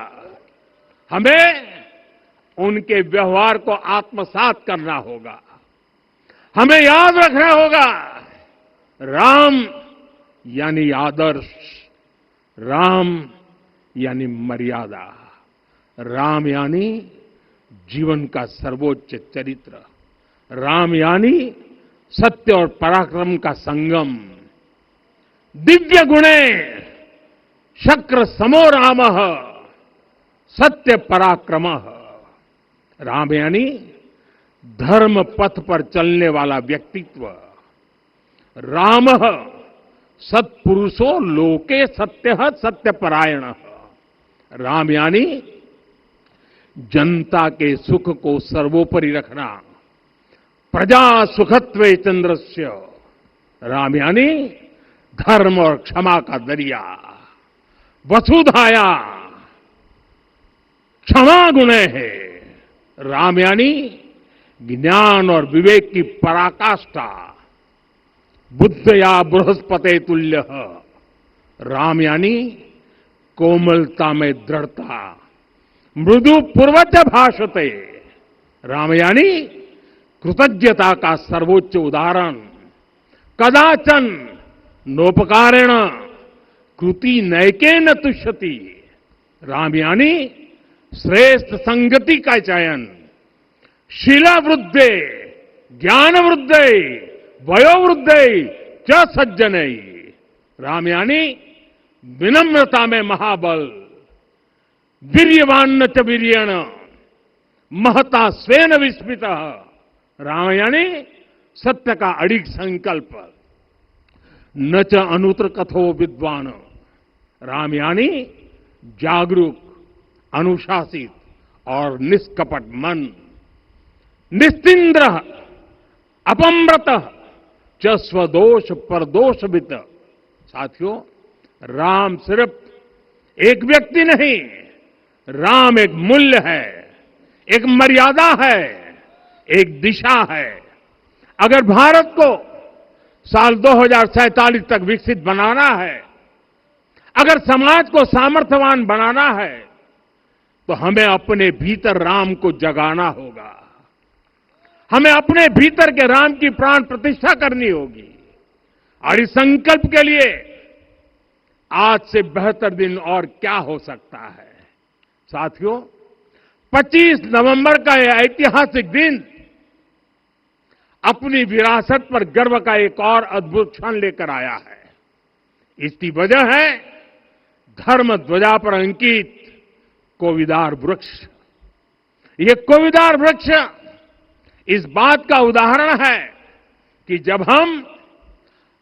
हमें उनके व्यवहार को आत्मसात करना होगा। हमें याद रखना होगा, राम यानी आदर्श, राम यानी मर्यादा, राम यानी जीवन का सर्वोच्च चरित्र, राम यानी सत्य और पराक्रम का संगम। दिव्य गुणे शक्र समो रामः सत्य पराक्रमः। राम यानी धर्म पथ पर चलने वाला व्यक्तित्व। रामः सत्पुरुषो लोके सत्यः सत्यपरायणः। राम यानी जनता के सुख को सर्वोपरि रखना, प्रजा सुखत्वे चंद्रस्य। राम यानी धर्म और क्षमा का दरिया। वसुधाया क्षमा गुणे है। राम यानी ज्ञान और विवेक की पराकाष्ठा। बुद्ध या बृहस्पति तुल्य। राम यानी कोमलता में दृढ़ता। मृदु पूर्वज भाषते। राम यानी कृतज्ञता का सर्वोच्च उदाहरण। कदाचन नोपकारेण कृति नैकेन तुष्यति। राम यानी श्रेष्ठ संगति का चयन। शीला वृद्धे ज्ञान वृद्धे वयोवृद्धे च सज्जने। राम यानी विनम्रता में महाबल। वीर्यवान च वीर्यण महता स्वेन विस्मित। राम यानी सत्य का अडिग संकल्प। न च अनुत्र कथो विद्वान। राम यानी जागरूक, अनुशासित और निष्कपट मन। निस्तिंद्र अपम्रत च स्वदोष परदोषवित। साथियों, राम सिर्फ एक व्यक्ति नहीं, राम एक मूल्य है, एक मर्यादा है, एक दिशा है। अगर भारत को साल 2047 तक विकसित बनाना है, अगर समाज को सामर्थ्यवान बनाना है, तो हमें अपने भीतर राम को जगाना होगा। हमें अपने भीतर के राम की प्राण प्रतिष्ठा करनी होगी। और इस संकल्प के लिए आज से बेहतर दिन और क्या हो सकता है। साथियों, 25 नवंबर का यह ऐतिहासिक दिन अपनी विरासत पर गर्व का एक और अद्भुत क्षण लेकर आया है। इसकी वजह है धर्म ध्वजा पर अंकित कोविदार वृक्ष। ये कोविदार वृक्ष इस बात का उदाहरण है कि जब हम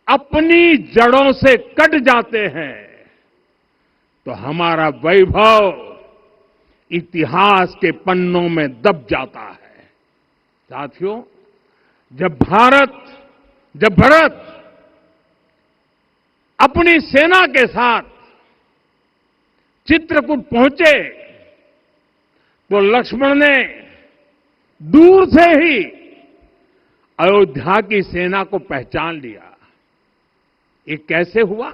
अपनी जड़ों से कट जाते हैं तो हमारा वैभव इतिहास के पन्नों में दब जाता है। साथियों, जब भरत अपनी सेना के साथ चित्रकूट पहुंचे तो लक्ष्मण ने दूर से ही अयोध्या की सेना को पहचान लिया। ये कैसे हुआ,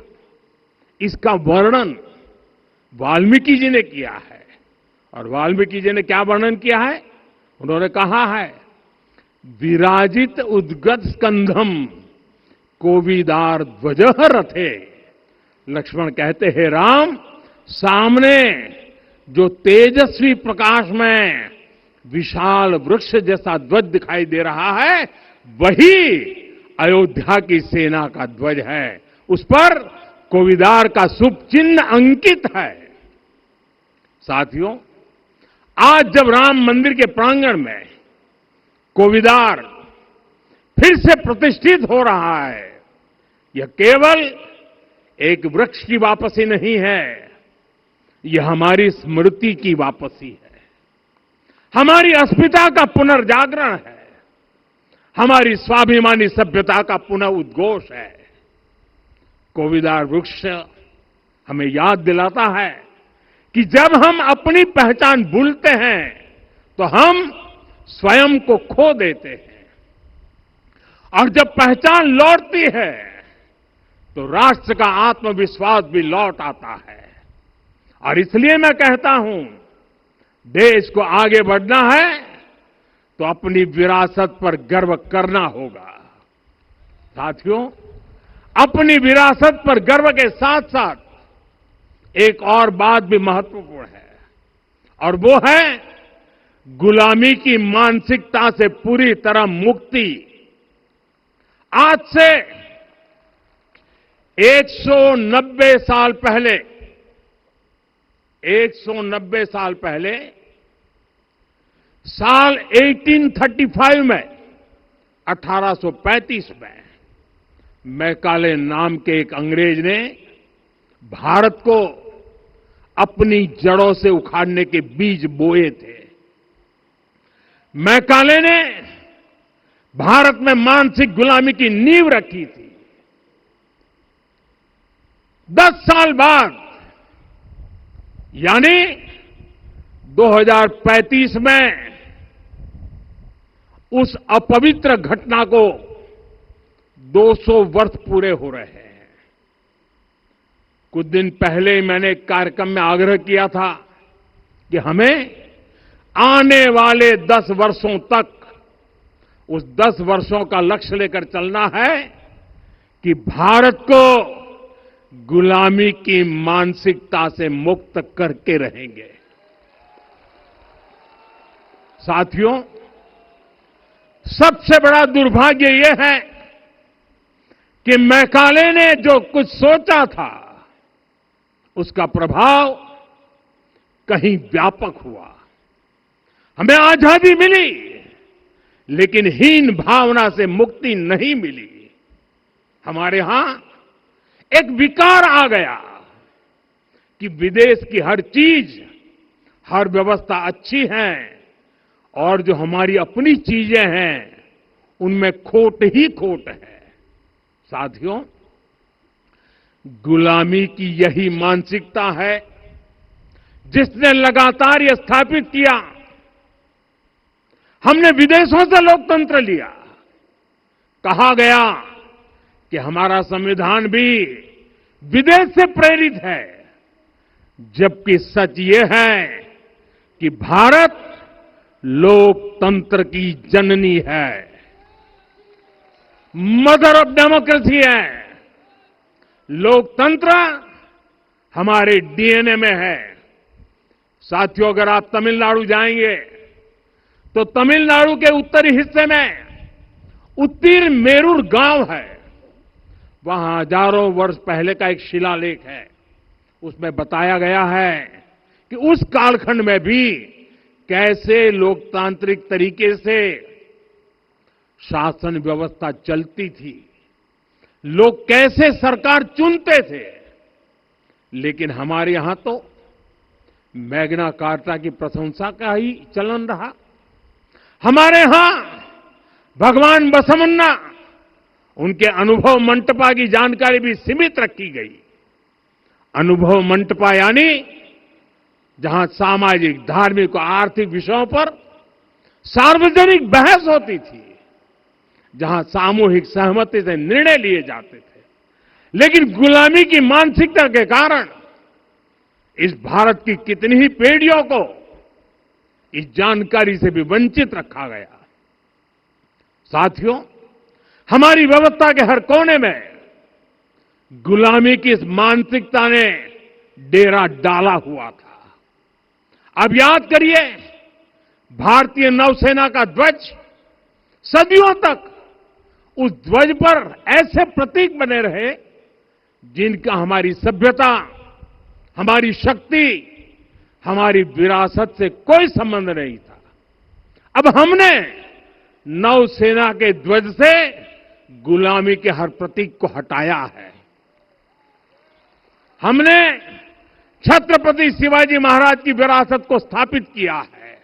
इसका वर्णन वाल्मीकि जी ने किया है। और वाल्मीकि जी ने क्या वर्णन किया है? उन्होंने कहा है, विराजित उद्गत स्कंधम कोविदार ध्वजः रथे। लक्ष्मण कहते हैं, राम, सामने जो तेजस्वी प्रकाश में विशाल वृक्ष जैसा ध्वज दिखाई दे रहा है, वही अयोध्या की सेना का ध्वज है। उस पर कोविदार का शुभ चिन्ह अंकित है। साथियों, आज जब राम मंदिर के प्रांगण में कोविदार फिर से प्रतिष्ठित हो रहा है, यह केवल एक वृक्ष की वापसी नहीं है, यह हमारी स्मृति की वापसी है, हमारी अस्मिता का पुनर्जागरण है, हमारी स्वाभिमानी सभ्यता का पुनः उद्घोष है। कोविदार वृक्ष हमें याद दिलाता है कि जब हम अपनी पहचान भूलते हैं तो हम स्वयं को खो देते हैं, और जब पहचान लौटती है तो राष्ट्र का आत्मविश्वास भी लौट आता है। और इसलिए मैं कहता हूं, देश को आगे बढ़ना है तो अपनी विरासत पर गर्व करना होगा। साथियों, अपनी विरासत पर गर्व के साथ साथ एक और बात भी महत्वपूर्ण है, और वो है गुलामी की मानसिकता से पूरी तरह मुक्ति। आज से 190 साल पहले 190 साल पहले साल 1835 में 1835 में मैकाले नाम के एक अंग्रेज ने भारत को अपनी जड़ों से उखाड़ने के बीज बोए थे। मैकाले ने भारत में मानसिक गुलामी की नींव रखी थी। 10 साल बाद यानी 2035 में उस अपवित्र घटना को 200 वर्ष पूरे हो रहे हैं। कुछ दिन पहले मैंने एक कार्यक्रम में आग्रह किया था कि हमें आने वाले 10 वर्षों तक उस 10 वर्षों का लक्ष्य लेकर चलना है कि भारत को गुलामी की मानसिकता से मुक्त करके रहेंगे। साथियों, सबसे बड़ा दुर्भाग्य यह है कि मैकाले ने जो कुछ सोचा था उसका प्रभाव कहीं व्यापक हुआ। हमें आजादी मिली, लेकिन हीन भावना से मुक्ति नहीं मिली। हमारे यहां एक विकार आ गया कि विदेश की हर चीज, हर व्यवस्था अच्छी है और जो हमारी अपनी चीजें हैं उनमें खोट ही खोट है। साथियों, गुलामी की यही मानसिकता है जिसने लगातार यह स्थापित किया। हमने विदेशों से लोकतंत्र लिया। कहा गया कि हमारा संविधान भी विदेश से प्रेरित है, जबकि सच ये है कि भारत लोकतंत्र की जननी है, मदर ऑफ डेमोक्रेसी है। लोकतंत्र हमारे डीएनए में है। साथियों, अगर आप तमिलनाडु जाएंगे तो तमिलनाडु के उत्तरी हिस्से में उत्तीरमेरूर गांव है। वहां हजारों वर्ष पहले का एक शिलालेख है। उसमें बताया गया है कि उस कालखंड में भी कैसे लोकतांत्रिक तरीके से शासन व्यवस्था चलती थी, लोग कैसे सरकार चुनते थे। लेकिन हमारे यहां तो मैग्ना कार्टा की प्रशंसा का ही चलन रहा। हमारे यहां भगवान बसवन्ना, उनके अनुभव मंटपा की जानकारी भी सीमित रखी गई। अनुभव मंटपा यानी जहां सामाजिक, धार्मिक और आर्थिक विषयों पर सार्वजनिक बहस होती थी, जहां सामूहिक सहमति से निर्णय लिए जाते थे। लेकिन गुलामी की मानसिकता के कारण इस भारत की कितनी ही पीढ़ियों को इस जानकारी से भी वंचित रखा गया। साथियों, हमारी व्यवस्था के हर कोने में गुलामी की इस मानसिकता ने डेरा डाला हुआ था। अब याद करिए, भारतीय नौसेना का ध्वज सदियों तक उस ध्वज पर ऐसे प्रतीक बने रहे जिनका हमारी सभ्यता, हमारी शक्ति, हमारी विरासत से कोई संबंध नहीं था। अब हमने नौसेना के ध्वज से गुलामी के हर प्रतीक को हटाया है। हमने छत्रपति शिवाजी महाराज की विरासत को स्थापित किया है।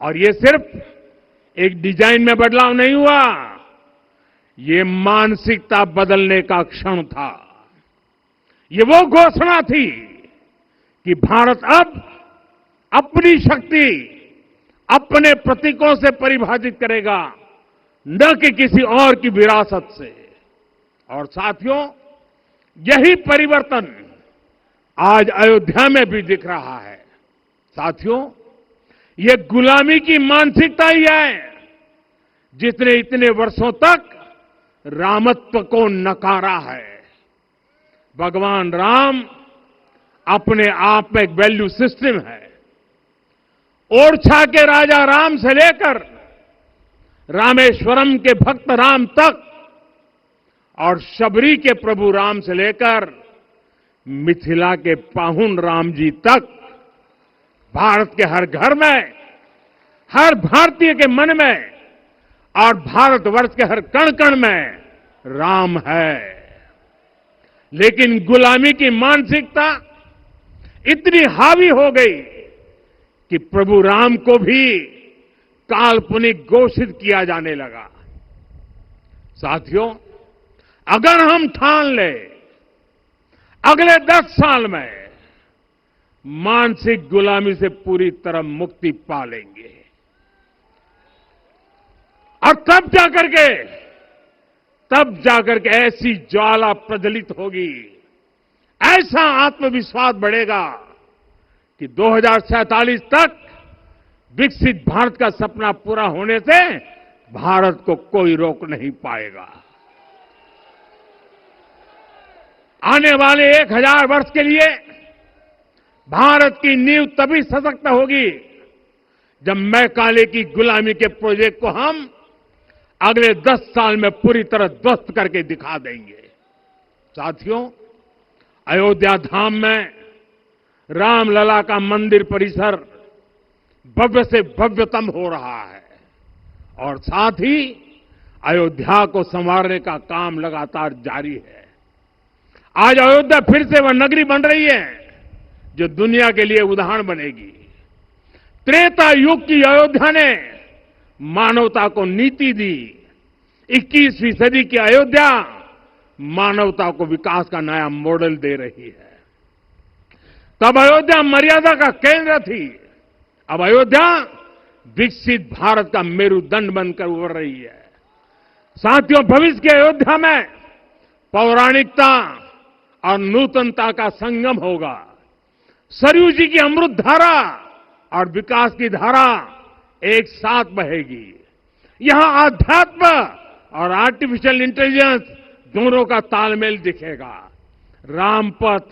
और ये सिर्फ एक डिजाइन में बदलाव नहीं हुआ, ये मानसिकता बदलने का क्षण था। ये वो घोषणा थी कि भारत अब अपनी शक्ति अपने प्रतीकों से परिभाषित करेगा, न कि किसी और की विरासत से। और साथियों, यही परिवर्तन आज अयोध्या में भी दिख रहा है। साथियों, ये गुलामी की मानसिकता ही है जिसने इतने वर्षों तक रामत्व को नकारा है। भगवान राम अपने आप में एक वैल्यू सिस्टम है। ओरछा के राजा राम से लेकर रामेश्वरम के भक्त राम तक और शबरी के प्रभु राम से लेकर मिथिला के पाहुन राम जी तक भारत के हर घर में, हर भारतीय के मन में और भारतवर्ष के हर कण कण में राम है। लेकिन गुलामी की मानसिकता इतनी हावी हो गई कि प्रभु राम को भी काल्पनिक घोषित किया जाने लगा। साथियों, अगर हम ठान लें अगले 10 साल में मानसिक गुलामी से पूरी तरह मुक्ति पा लेंगे और तब जाकर के ऐसी ज्वाला प्रज्वलित होगी, ऐसा आत्मविश्वास बढ़ेगा कि 2047 तक विकसित भारत का सपना पूरा होने से भारत को कोई रोक नहीं पाएगा। आने वाले 1000 वर्ष के लिए भारत की नींव तभी सशक्त होगी जब मैकाले की गुलामी के प्रोजेक्ट को हम अगले 10 साल में पूरी तरह ध्वस्त करके दिखा देंगे। साथियों, अयोध्या धाम में रामलला का मंदिर परिसर भव्य से भव्यतम हो रहा है और साथ ही अयोध्या को संवारने का काम लगातार जारी है। आज अयोध्या फिर से वह नगरी बन रही है जो दुनिया के लिए उदाहरण बनेगी। त्रेता युग की अयोध्या ने मानवता को नीति दी। 21वीं सदी की अयोध्या मानवता को विकास का नया मॉडल दे रही है। तब अयोध्या मर्यादा का केंद्र थी, अब अयोध्या विकसित भारत का मेरुदंड बनकर उभर रही है। साथियों, भविष्य की अयोध्या में पौराणिकता और नूतनता का संगम होगा। सरयू जी की अमृत धारा और विकास की धारा एक साथ बहेगी। यहां आध्यात्म और आर्टिफिशियल इंटेलिजेंस दोनों का तालमेल दिखेगा। राम पथ,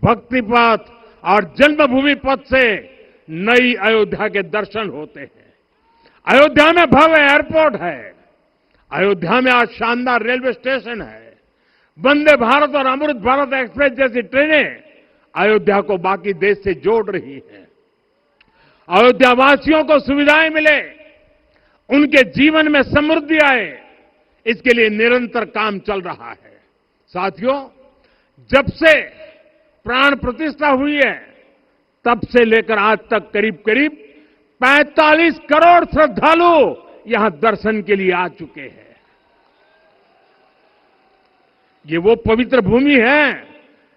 भक्ति पथ और जन्मभूमि पथ से नई अयोध्या के दर्शन होते हैं। अयोध्या में भव्य एयरपोर्ट है। अयोध्या में आज शानदार रेलवे स्टेशन है। वंदे भारत और अमृत भारत एक्सप्रेस जैसी ट्रेनें अयोध्या को बाकी देश से जोड़ रही हैं। अयोध्या वासियों को सुविधाएं मिले, उनके जीवन में समृद्धि आए, इसके लिए निरंतर काम चल रहा है। साथियों, जब से प्राण प्रतिष्ठा हुई है तब से लेकर आज तक करीब करीब 45 करोड़ श्रद्धालु यहां दर्शन के लिए आ चुके हैं। ये वो पवित्र भूमि है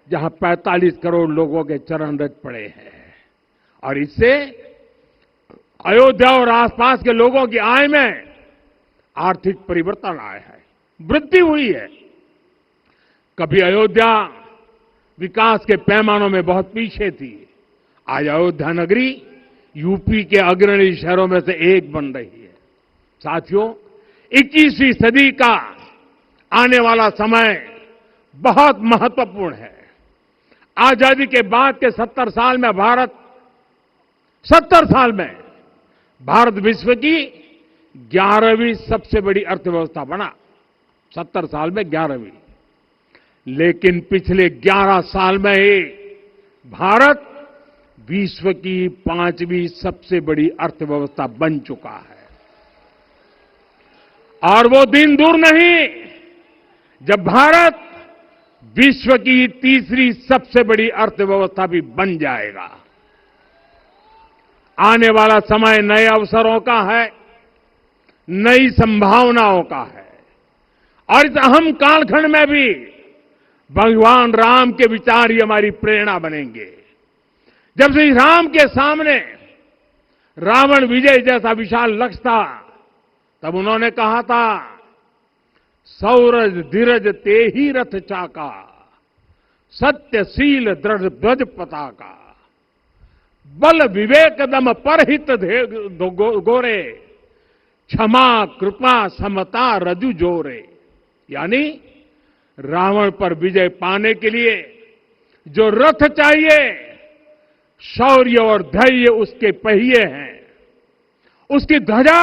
जहां 45 करोड़ लोगों के चरण रज पड़े हैं और इससे अयोध्या और आसपास के लोगों की आय में आर्थिक परिवर्तन आया है, वृद्धि हुई है। कभी अयोध्या विकास के पैमानों में बहुत पीछे थी, आज अयोध्या नगरी यूपी के अग्रणी शहरों में से एक बन रही है। साथियों, 21वीं सदी का आने वाला समय बहुत महत्वपूर्ण है। आजादी के बाद के 70 साल में भारत विश्व की 11वीं सबसे बड़ी अर्थव्यवस्था बना। 70 साल में 11वीं। लेकिन पिछले 11 साल में ही भारत विश्व की 5वीं सबसे बड़ी अर्थव्यवस्था बन चुका है। और वो दिन दूर नहीं जब भारत विश्व की 3री सबसे बड़ी अर्थव्यवस्था भी बन जाएगा। आने वाला समय नए अवसरों का है, नई संभावनाओं का है और इस अहम कालखंड में भी भगवान राम के विचार ही हमारी प्रेरणा बनेंगे। जब श्री राम के सामने रावण विजय जैसा विशाल लक्ष्य था, तब उन्होंने कहा था, सौरज धीरज ते ही रथ चाका, सत्यशील दृढ़ ध्वज पताका। बल विवेक दम परहित गोरे, क्षमा कृपा समता रजु जोरे। यानी रावण पर विजय पाने के लिए जो रथ चाहिए, शौर्य और धैर्य उसके पहिए हैं, उसकी ध्वजा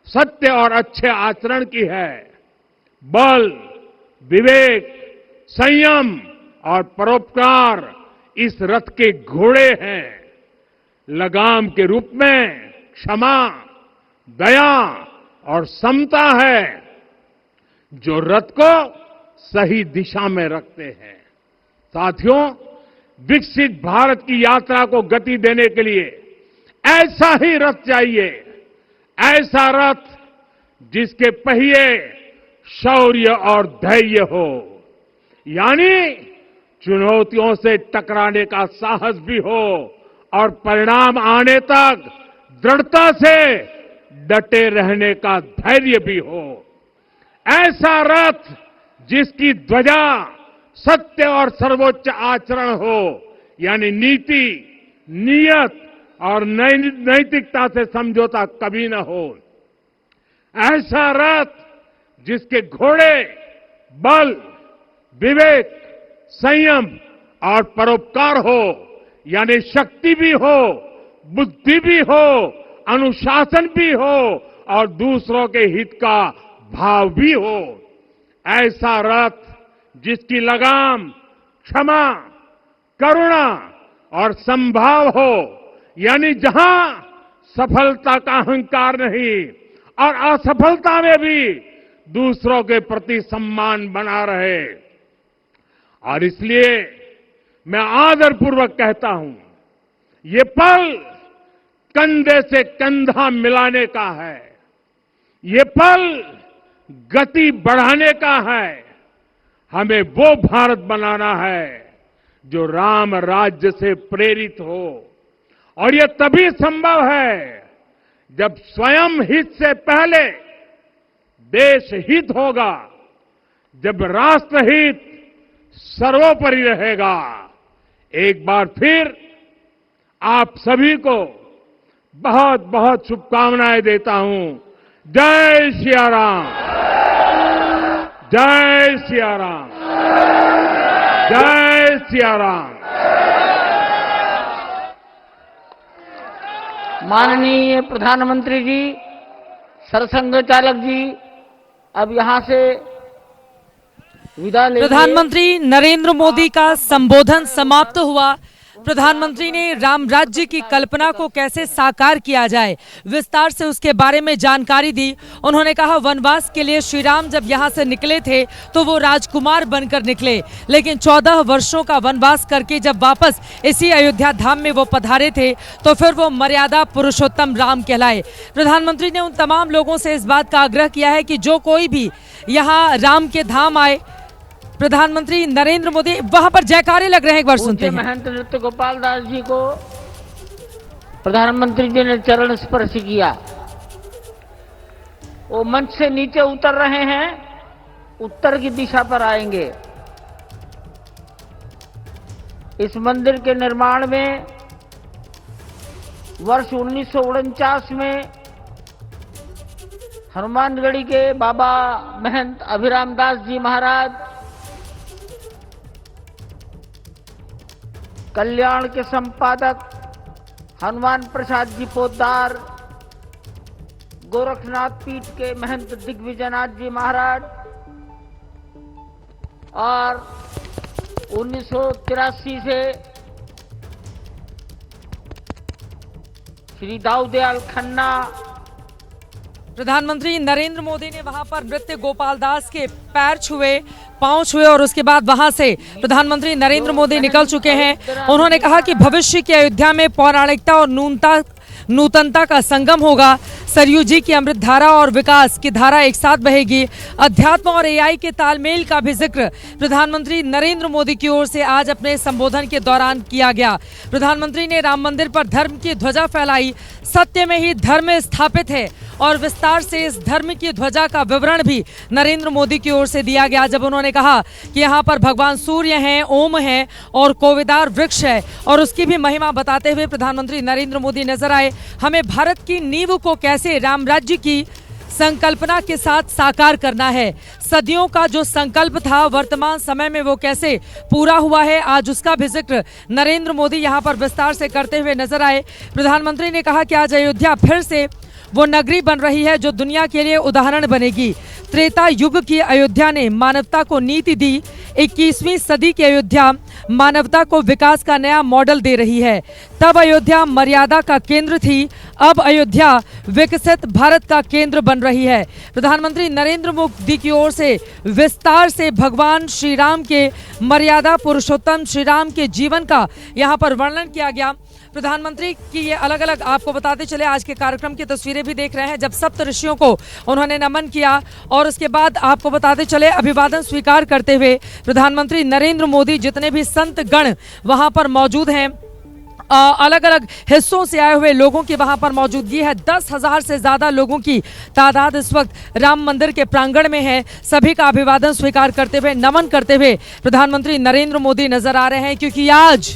सत्य और अच्छे आचरण की है। बल, विवेक, संयम और परोपकार इस रथ के घोड़े हैं। लगाम के रूप में क्षमा, दया और समता है, जो रथ को सही दिशा में रखते हैं। साथियों, विकसित भारत की यात्रा को गति देने के लिए ऐसा ही रथ चाहिए, ऐसा रथ जिसके पहिए शौर्य और धैर्य हो, यानी चुनौतियों से टकराने का साहस भी हो और परिणाम आने तक दृढ़ता से डटे रहने का धैर्य भी हो। ऐसा रथ जिसकी ध्वजा सत्य और सर्वोच्च आचरण हो, यानी नीति, नियत और नैतिकता से समझौता कभी न हो। ऐसा रथ जिसके घोड़े बल, विवेक, संयम और परोपकार हो, यानी शक्ति भी हो, बुद्धि भी हो, अनुशासन भी हो और दूसरों के हित का भाव भी हो। ऐसा रथ जिसकी लगाम क्षमा, करुणा और संभाव हो, यानी जहां सफलता का अहंकार नहीं और असफलता में भी दूसरों के प्रति सम्मान बना रहे। और इसलिए मैं आदरपूर्वक कहता हूं, ये पल कंधे से कंधा मिलाने का है, ये पल गति बढ़ाने का है। हमें वो भारत बनाना है जो राम राज्य से प्रेरित हो, और ये तभी संभव है जब स्वयं हित से पहले देश हित होगा, जब राष्ट्रहित सर्वोपरि रहेगा। एक बार फिर आप सभी को बहुत बहुत शुभकामनाएं देता हूं। जय सिया राम, जय सिया राम, जय सिया राम। माननीय प्रधानमंत्री जी, सरसंघ चालक जी, अब यहां से विदा लेंगे। प्रधानमंत्री नरेंद्र मोदी का संबोधन समाप्त हुआ। प्रधानमंत्री ने राम राज्य की कल्पना को कैसे साकार किया जाए, विस्तार से उसके बारे में जानकारी दी। उन्होंने कहा, वनवास के लिए श्री राम जब यहाँ से निकले थे तो वो राजकुमार बनकर निकले, लेकिन 14 वर्षों का वनवास करके जब वापस इसी अयोध्या धाम में वो पधारे थे तो फिर वो मर्यादा पुरुषोत्तम राम कहलाए। प्रधानमंत्री ने उन तमाम लोगों से इस बात का आग्रह किया है कि जो कोई भी यहाँ राम के धाम आए, प्रधानमंत्री नरेंद्र मोदी, वहां पर जयकारे लग रहे हैं, एक बार सुनते हैं। महंत नृत्य गोपाल दास जी को प्रधानमंत्री जी ने चरण स्पर्श किया। वो मंच से नीचे उतर रहे हैं, उत्तर की दिशा पर आएंगे। इस मंदिर के निर्माण में वर्ष 1949 में हनुमानगढ़ी के बाबा महंत अभिराम दास जी महाराज, कल्याण के संपादक हनुमान प्रसाद जी पोद्दार, गोरखनाथ पीठ के महंत दिग्विजयनाथ जी महाराज और 1983 से श्री दाऊदयाल खन्ना। प्रधानमंत्री नरेंद्र मोदी ने वहां पर नृत्य गोपाल दास के पैर छुए, पांव छुए और उसके बाद वहां से प्रधानमंत्री नरेंद्र मोदी निकल चुके हैं। उन्होंने कहा कि भविष्य की अयोध्या में पौराणिकता और नूतनता का संगम होगा। सरयू जी की अमृत धारा और विकास की धारा एक साथ बहेगी। अध्यात्म और एआई के तालमेल का भी जिक्र प्रधानमंत्री नरेंद्र मोदी की ओर से आज अपने संबोधन के दौरान किया गया। प्रधानमंत्री ने राम मंदिर पर धर्म की ध्वजा फहराई। सत्य में ही धर्म स्थापित है और विस्तार से इस धर्म की ध्वजा का विवरण भी नरेंद्र मोदी की ओर से दिया गया, जब उन्होंने कहा कि यहाँ पर भगवान सूर्य हैं, ओम है और कोविदार वृक्ष है, और उसकी भी महिमा बताते हुए प्रधानमंत्री नरेंद्र मोदी नजर आए। हमें भारत की नींव को कैसे राम राज्य की संकल्पना के साथ साकार करना है, सदियों का जो संकल्प था वर्तमान समय में वो कैसे पूरा हुआ है, आज उसका भी जिक्र नरेंद्र मोदी यहां पर विस्तार से करते हुए नजर आए। प्रधानमंत्री ने कहा कि आज अयोध्या फिर से वो नगरी बन रही है जो दुनिया के लिए उदाहरण बनेगी। त्रेता युग की अयोध्या ने मानवता को नीति दी, 21वीं सदी की अयोध्या मानवता को विकास का नया मॉडल दे रही है। तब अयोध्या मर्यादा का केंद्र थी, अब अयोध्या विकसित भारत का केंद्र बन रही है। प्रधानमंत्री नरेंद्र मोदी की ओर से विस्तार से भगवान श्री राम के मर्यादा पुरुषोत्तम श्री राम के जीवन का यहाँ पर वर्णन किया गया। प्रधानमंत्री की ये अलग अलग आपको बताते चले, आज के कार्यक्रम की तस्वीरें भी देख रहे हैं, जब सप्त ऋषियों को उन्होंने नमन किया और उसके बाद आपको बताते चले अभिवादन स्वीकार करते हुए प्रधानमंत्री नरेंद्र मोदी जितने भी संत गण वहां पर मौजूद हैं, अलग अलग हिस्सों से आए हुए लोगों की वहां पर मौजूदगी है। 10,000 से ज्यादा लोगों की तादाद इस वक्त राम मंदिर के प्रांगण में है। सभी का अभिवादन स्वीकार करते हुए, नमन करते हुए प्रधानमंत्री नरेंद्र मोदी नजर आ रहे हैं, क्योंकि आज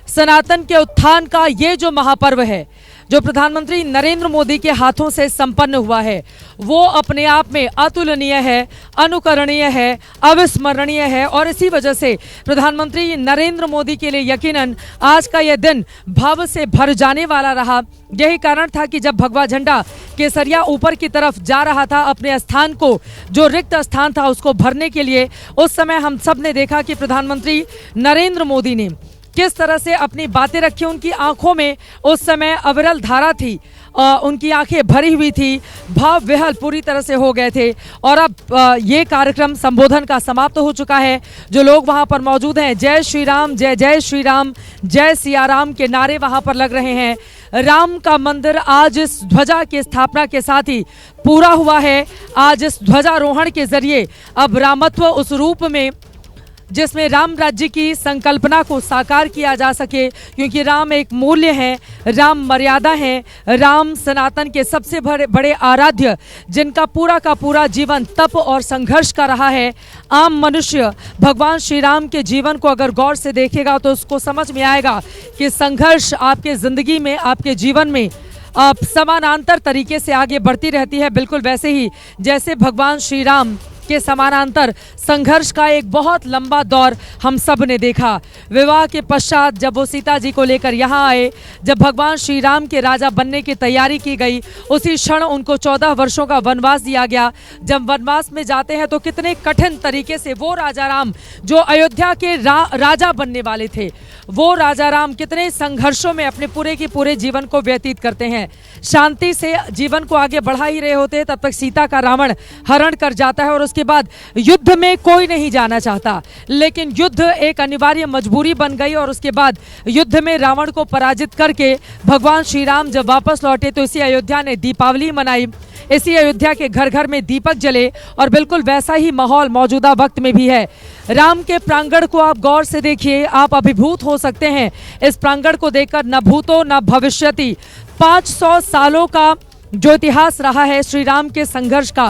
सनातन के उत्थान का ये जो महापर्व है जो प्रधानमंत्री नरेंद्र मोदी के हाथों से संपन्न हुआ है, वो अपने आप में अतुलनीय है, अनुकरणीय है, अविस्मरणीय है। और इसी वजह से प्रधानमंत्री नरेंद्र मोदी के लिए यकीनन आज का यह दिन भाव से भर जाने वाला रहा। यही कारण था कि जब भगवा झंडा केसरिया ऊपर की तरफ जा रहा था अपने स्थान को, जो रिक्त स्थान था उसको भरने के लिए, उस समय हम सब ने देखा कि प्रधानमंत्री नरेंद्र मोदी ने किस तरह से अपनी बातें रखी। उनकी आंखों में उस समय अविरल धारा थी, उनकी आंखें भरी हुई थी, भाव विहल पूरी तरह से हो गए थे। और अब ये कार्यक्रम संबोधन का समाप्त हो चुका है। जो लोग वहां पर मौजूद हैं, जय श्री राम, जय जय श्री राम, जय सिया राम के नारे वहां पर लग रहे हैं। राम का मंदिर आज इस ध्वजा की स्थापना के साथ ही पूरा हुआ है। आज इस ध्वजारोहण के जरिए अब रामत्व उस रूप में जिसमें राम राज्य की संकल्पना को साकार किया जा सके, क्योंकि राम एक मूल्य है, राम मर्यादा है, राम सनातन के सबसे बड़े आराध्य, जिनका पूरा का पूरा जीवन तप और संघर्ष का रहा है। आम मनुष्य भगवान श्री राम के जीवन को अगर गौर से देखेगा तो उसको समझ में आएगा कि संघर्ष आपके जिंदगी में, आपके जीवन में समानांतर तरीके से आगे बढ़ती रहती है। बिल्कुल वैसे ही जैसे भगवान श्री राम के समानांतर संघर्ष का एक बहुत लंबा दौर हम सब ने देखा। विवाह के पश्चात जब वो सीता जी को लेकर यहाँ आए, जब भगवान श्री राम के राजा बनने की तैयारी की गई, उसी क्षण उनको 14 वर्षों का वनवास दिया गया। जब वनवास में जाते हैं तो कितने कठिन तरीके से वो राजा राम जो अयोध्या के राजा बनने वाले थे, वो राजा राम कितने संघर्षों में अपने पूरे के पूरे जीवन को व्यतीत करते हैं। शांति से जीवन को आगे बढ़ा ही रहे होते हैं, तब तक सीता का रावण हरण कर जाता है और उसके बाद युद्ध में कोई नहीं जाना चाहता, लेकिन युद्ध एक अनिवार्य मजबूरी बन गई। और उसके बाद युद्ध में रावण को पराजित करके भगवान श्री राम जब वापस लौटे तो इसी अयोध्या ने दीपावली मनाई, इसी अयोध्या के घर घर में दीपक जले। और बिल्कुल वैसा ही माहौल मौजूदा वक्त में भी है। राम के प्रांगण को आप गौर से देखिए, आप अभिभूत हो सकते हैं इस प्रांगण को देखकर। न भूतो न भविष्यति, 500 सालों का जो इतिहास रहा है श्री राम के संघर्ष का,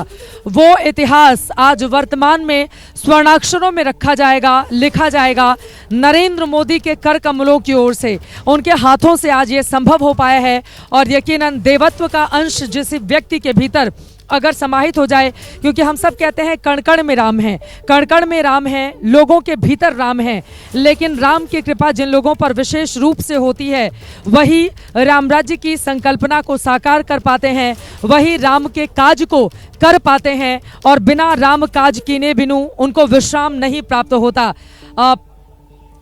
वो इतिहास आज वर्तमान में स्वर्णाक्षरों में रखा जाएगा, लिखा जाएगा। नरेंद्र मोदी के कर कमलों की ओर से, उनके हाथों से आज ये संभव हो पाया है। और यकीनन देवत्व का अंश जिस व्यक्ति के भीतर अगर समाहित हो जाए, क्योंकि हम सब कहते हैं कण कण में राम है, कण कण में राम है, लोगों के भीतर राम है, लेकिन राम की कृपा जिन लोगों पर विशेष रूप से होती है वही राम राज्य की संकल्पना को साकार कर पाते हैं, वही राम के काज को कर पाते हैं। और बिना राम काज कीने बिनु उनको विश्राम नहीं प्राप्त होता।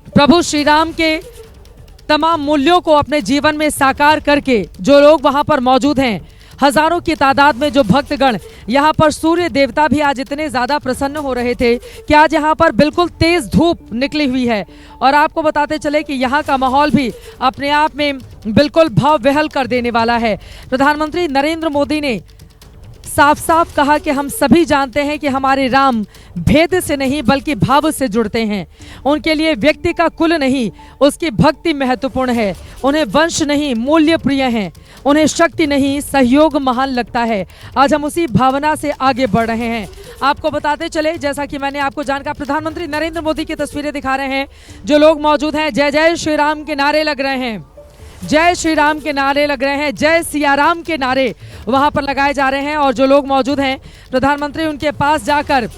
प्रभु श्री राम के तमाम मूल्यों को अपने जीवन में साकार करके जो लोग वहां पर मौजूद हैं, हजारों की तादाद में जो भक्तगण, यहाँ पर सूर्य देवता भी आज इतने ज़्यादा प्रसन्न हो रहे थे कि आज यहाँ पर बिल्कुल तेज़ धूप निकली हुई है। और आपको बताते चले कि यहाँ का माहौल भी अपने आप में बिल्कुल भाव विहल कर देने वाला है। प्रधानमंत्री नरेंद्र मोदी ने साफ साफ कहा कि हम सभी जानते हैं कि हमारे राम भेद से नहीं बल्कि भाव से जुड़ते हैं। उनके लिए व्यक्ति का कुल नहीं, उसकी भक्ति महत्वपूर्ण है। उन्हें वंश नहीं, मूल्य प्रिय हैं। उन्हें शक्ति नहीं सहयोग महान लगता है। आज हम उसी भावना से आगे बढ़ रहे हैं। आपको बताते चले, जैसा कि मैंने आपको जानकर, प्रधानमंत्री नरेंद्र मोदी की तस्वीरें दिखा रहे हैं। जो लोग मौजूद हैं, जय जय श्री राम के नारे लग रहे हैं, जय श्री राम के नारे लग रहे हैं, जय सिया राम के नारे वहां पर लगाए जा रहे हैं। और जो लोग मौजूद हैं, प्रधानमंत्री उनके पास जाकर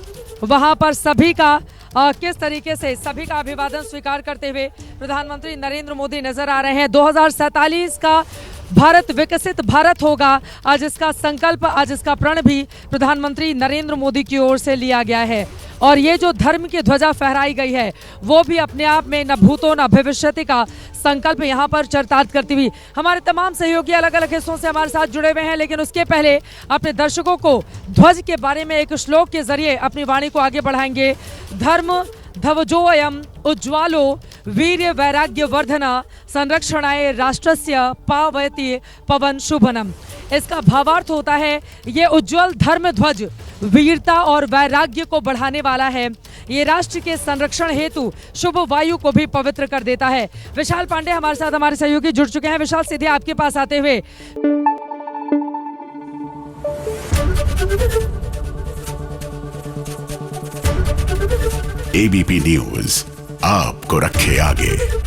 वहां पर सभी का किस तरीके से सभी का अभिवादन स्वीकार करते हुए प्रधानमंत्री नरेंद्र मोदी नजर आ रहे हैं। 2047 का भारत विकसित भारत होगा, आज इसका संकल्प, आज इसका प्रण भी प्रधानमंत्री नरेंद्र मोदी की ओर से लिया गया है। और ये जो धर्म की ध्वजा फहराई गई है, वो भी अपने आप में न भूतो न भविष्यति का संकल्प यहाँ पर चरितार्थ करती हुई। हमारे तमाम सहयोगी अलग अलग हिस्सों से हमारे साथ जुड़े हुए हैं, लेकिन उसके पहले अपने दर्शकों को ध्वज के बारे में एक श्लोक के जरिए अपनी वाणी को आगे बढ़ाएंगे। धर्म ध्वजोऽयं उज्ज्वलो वीर्य वैराग्य वर्धना संरक्षणाय राष्ट्रस्य पावयति पवन शुभनम। इसका भावार्थ होता है, ये उज्जवल धर्म ध्वज वीरता और वैराग्य को बढ़ाने वाला है। ये राष्ट्र के संरक्षण हेतु शुभ वायु को भी पवित्र कर देता है। विशाल पांडे हमारे साथ, हमारे सहयोगी जुड़ चुके हैं। विशाल, सीधे आपके पास आते हुए, एबीपी न्यूज आपको रखे आगे।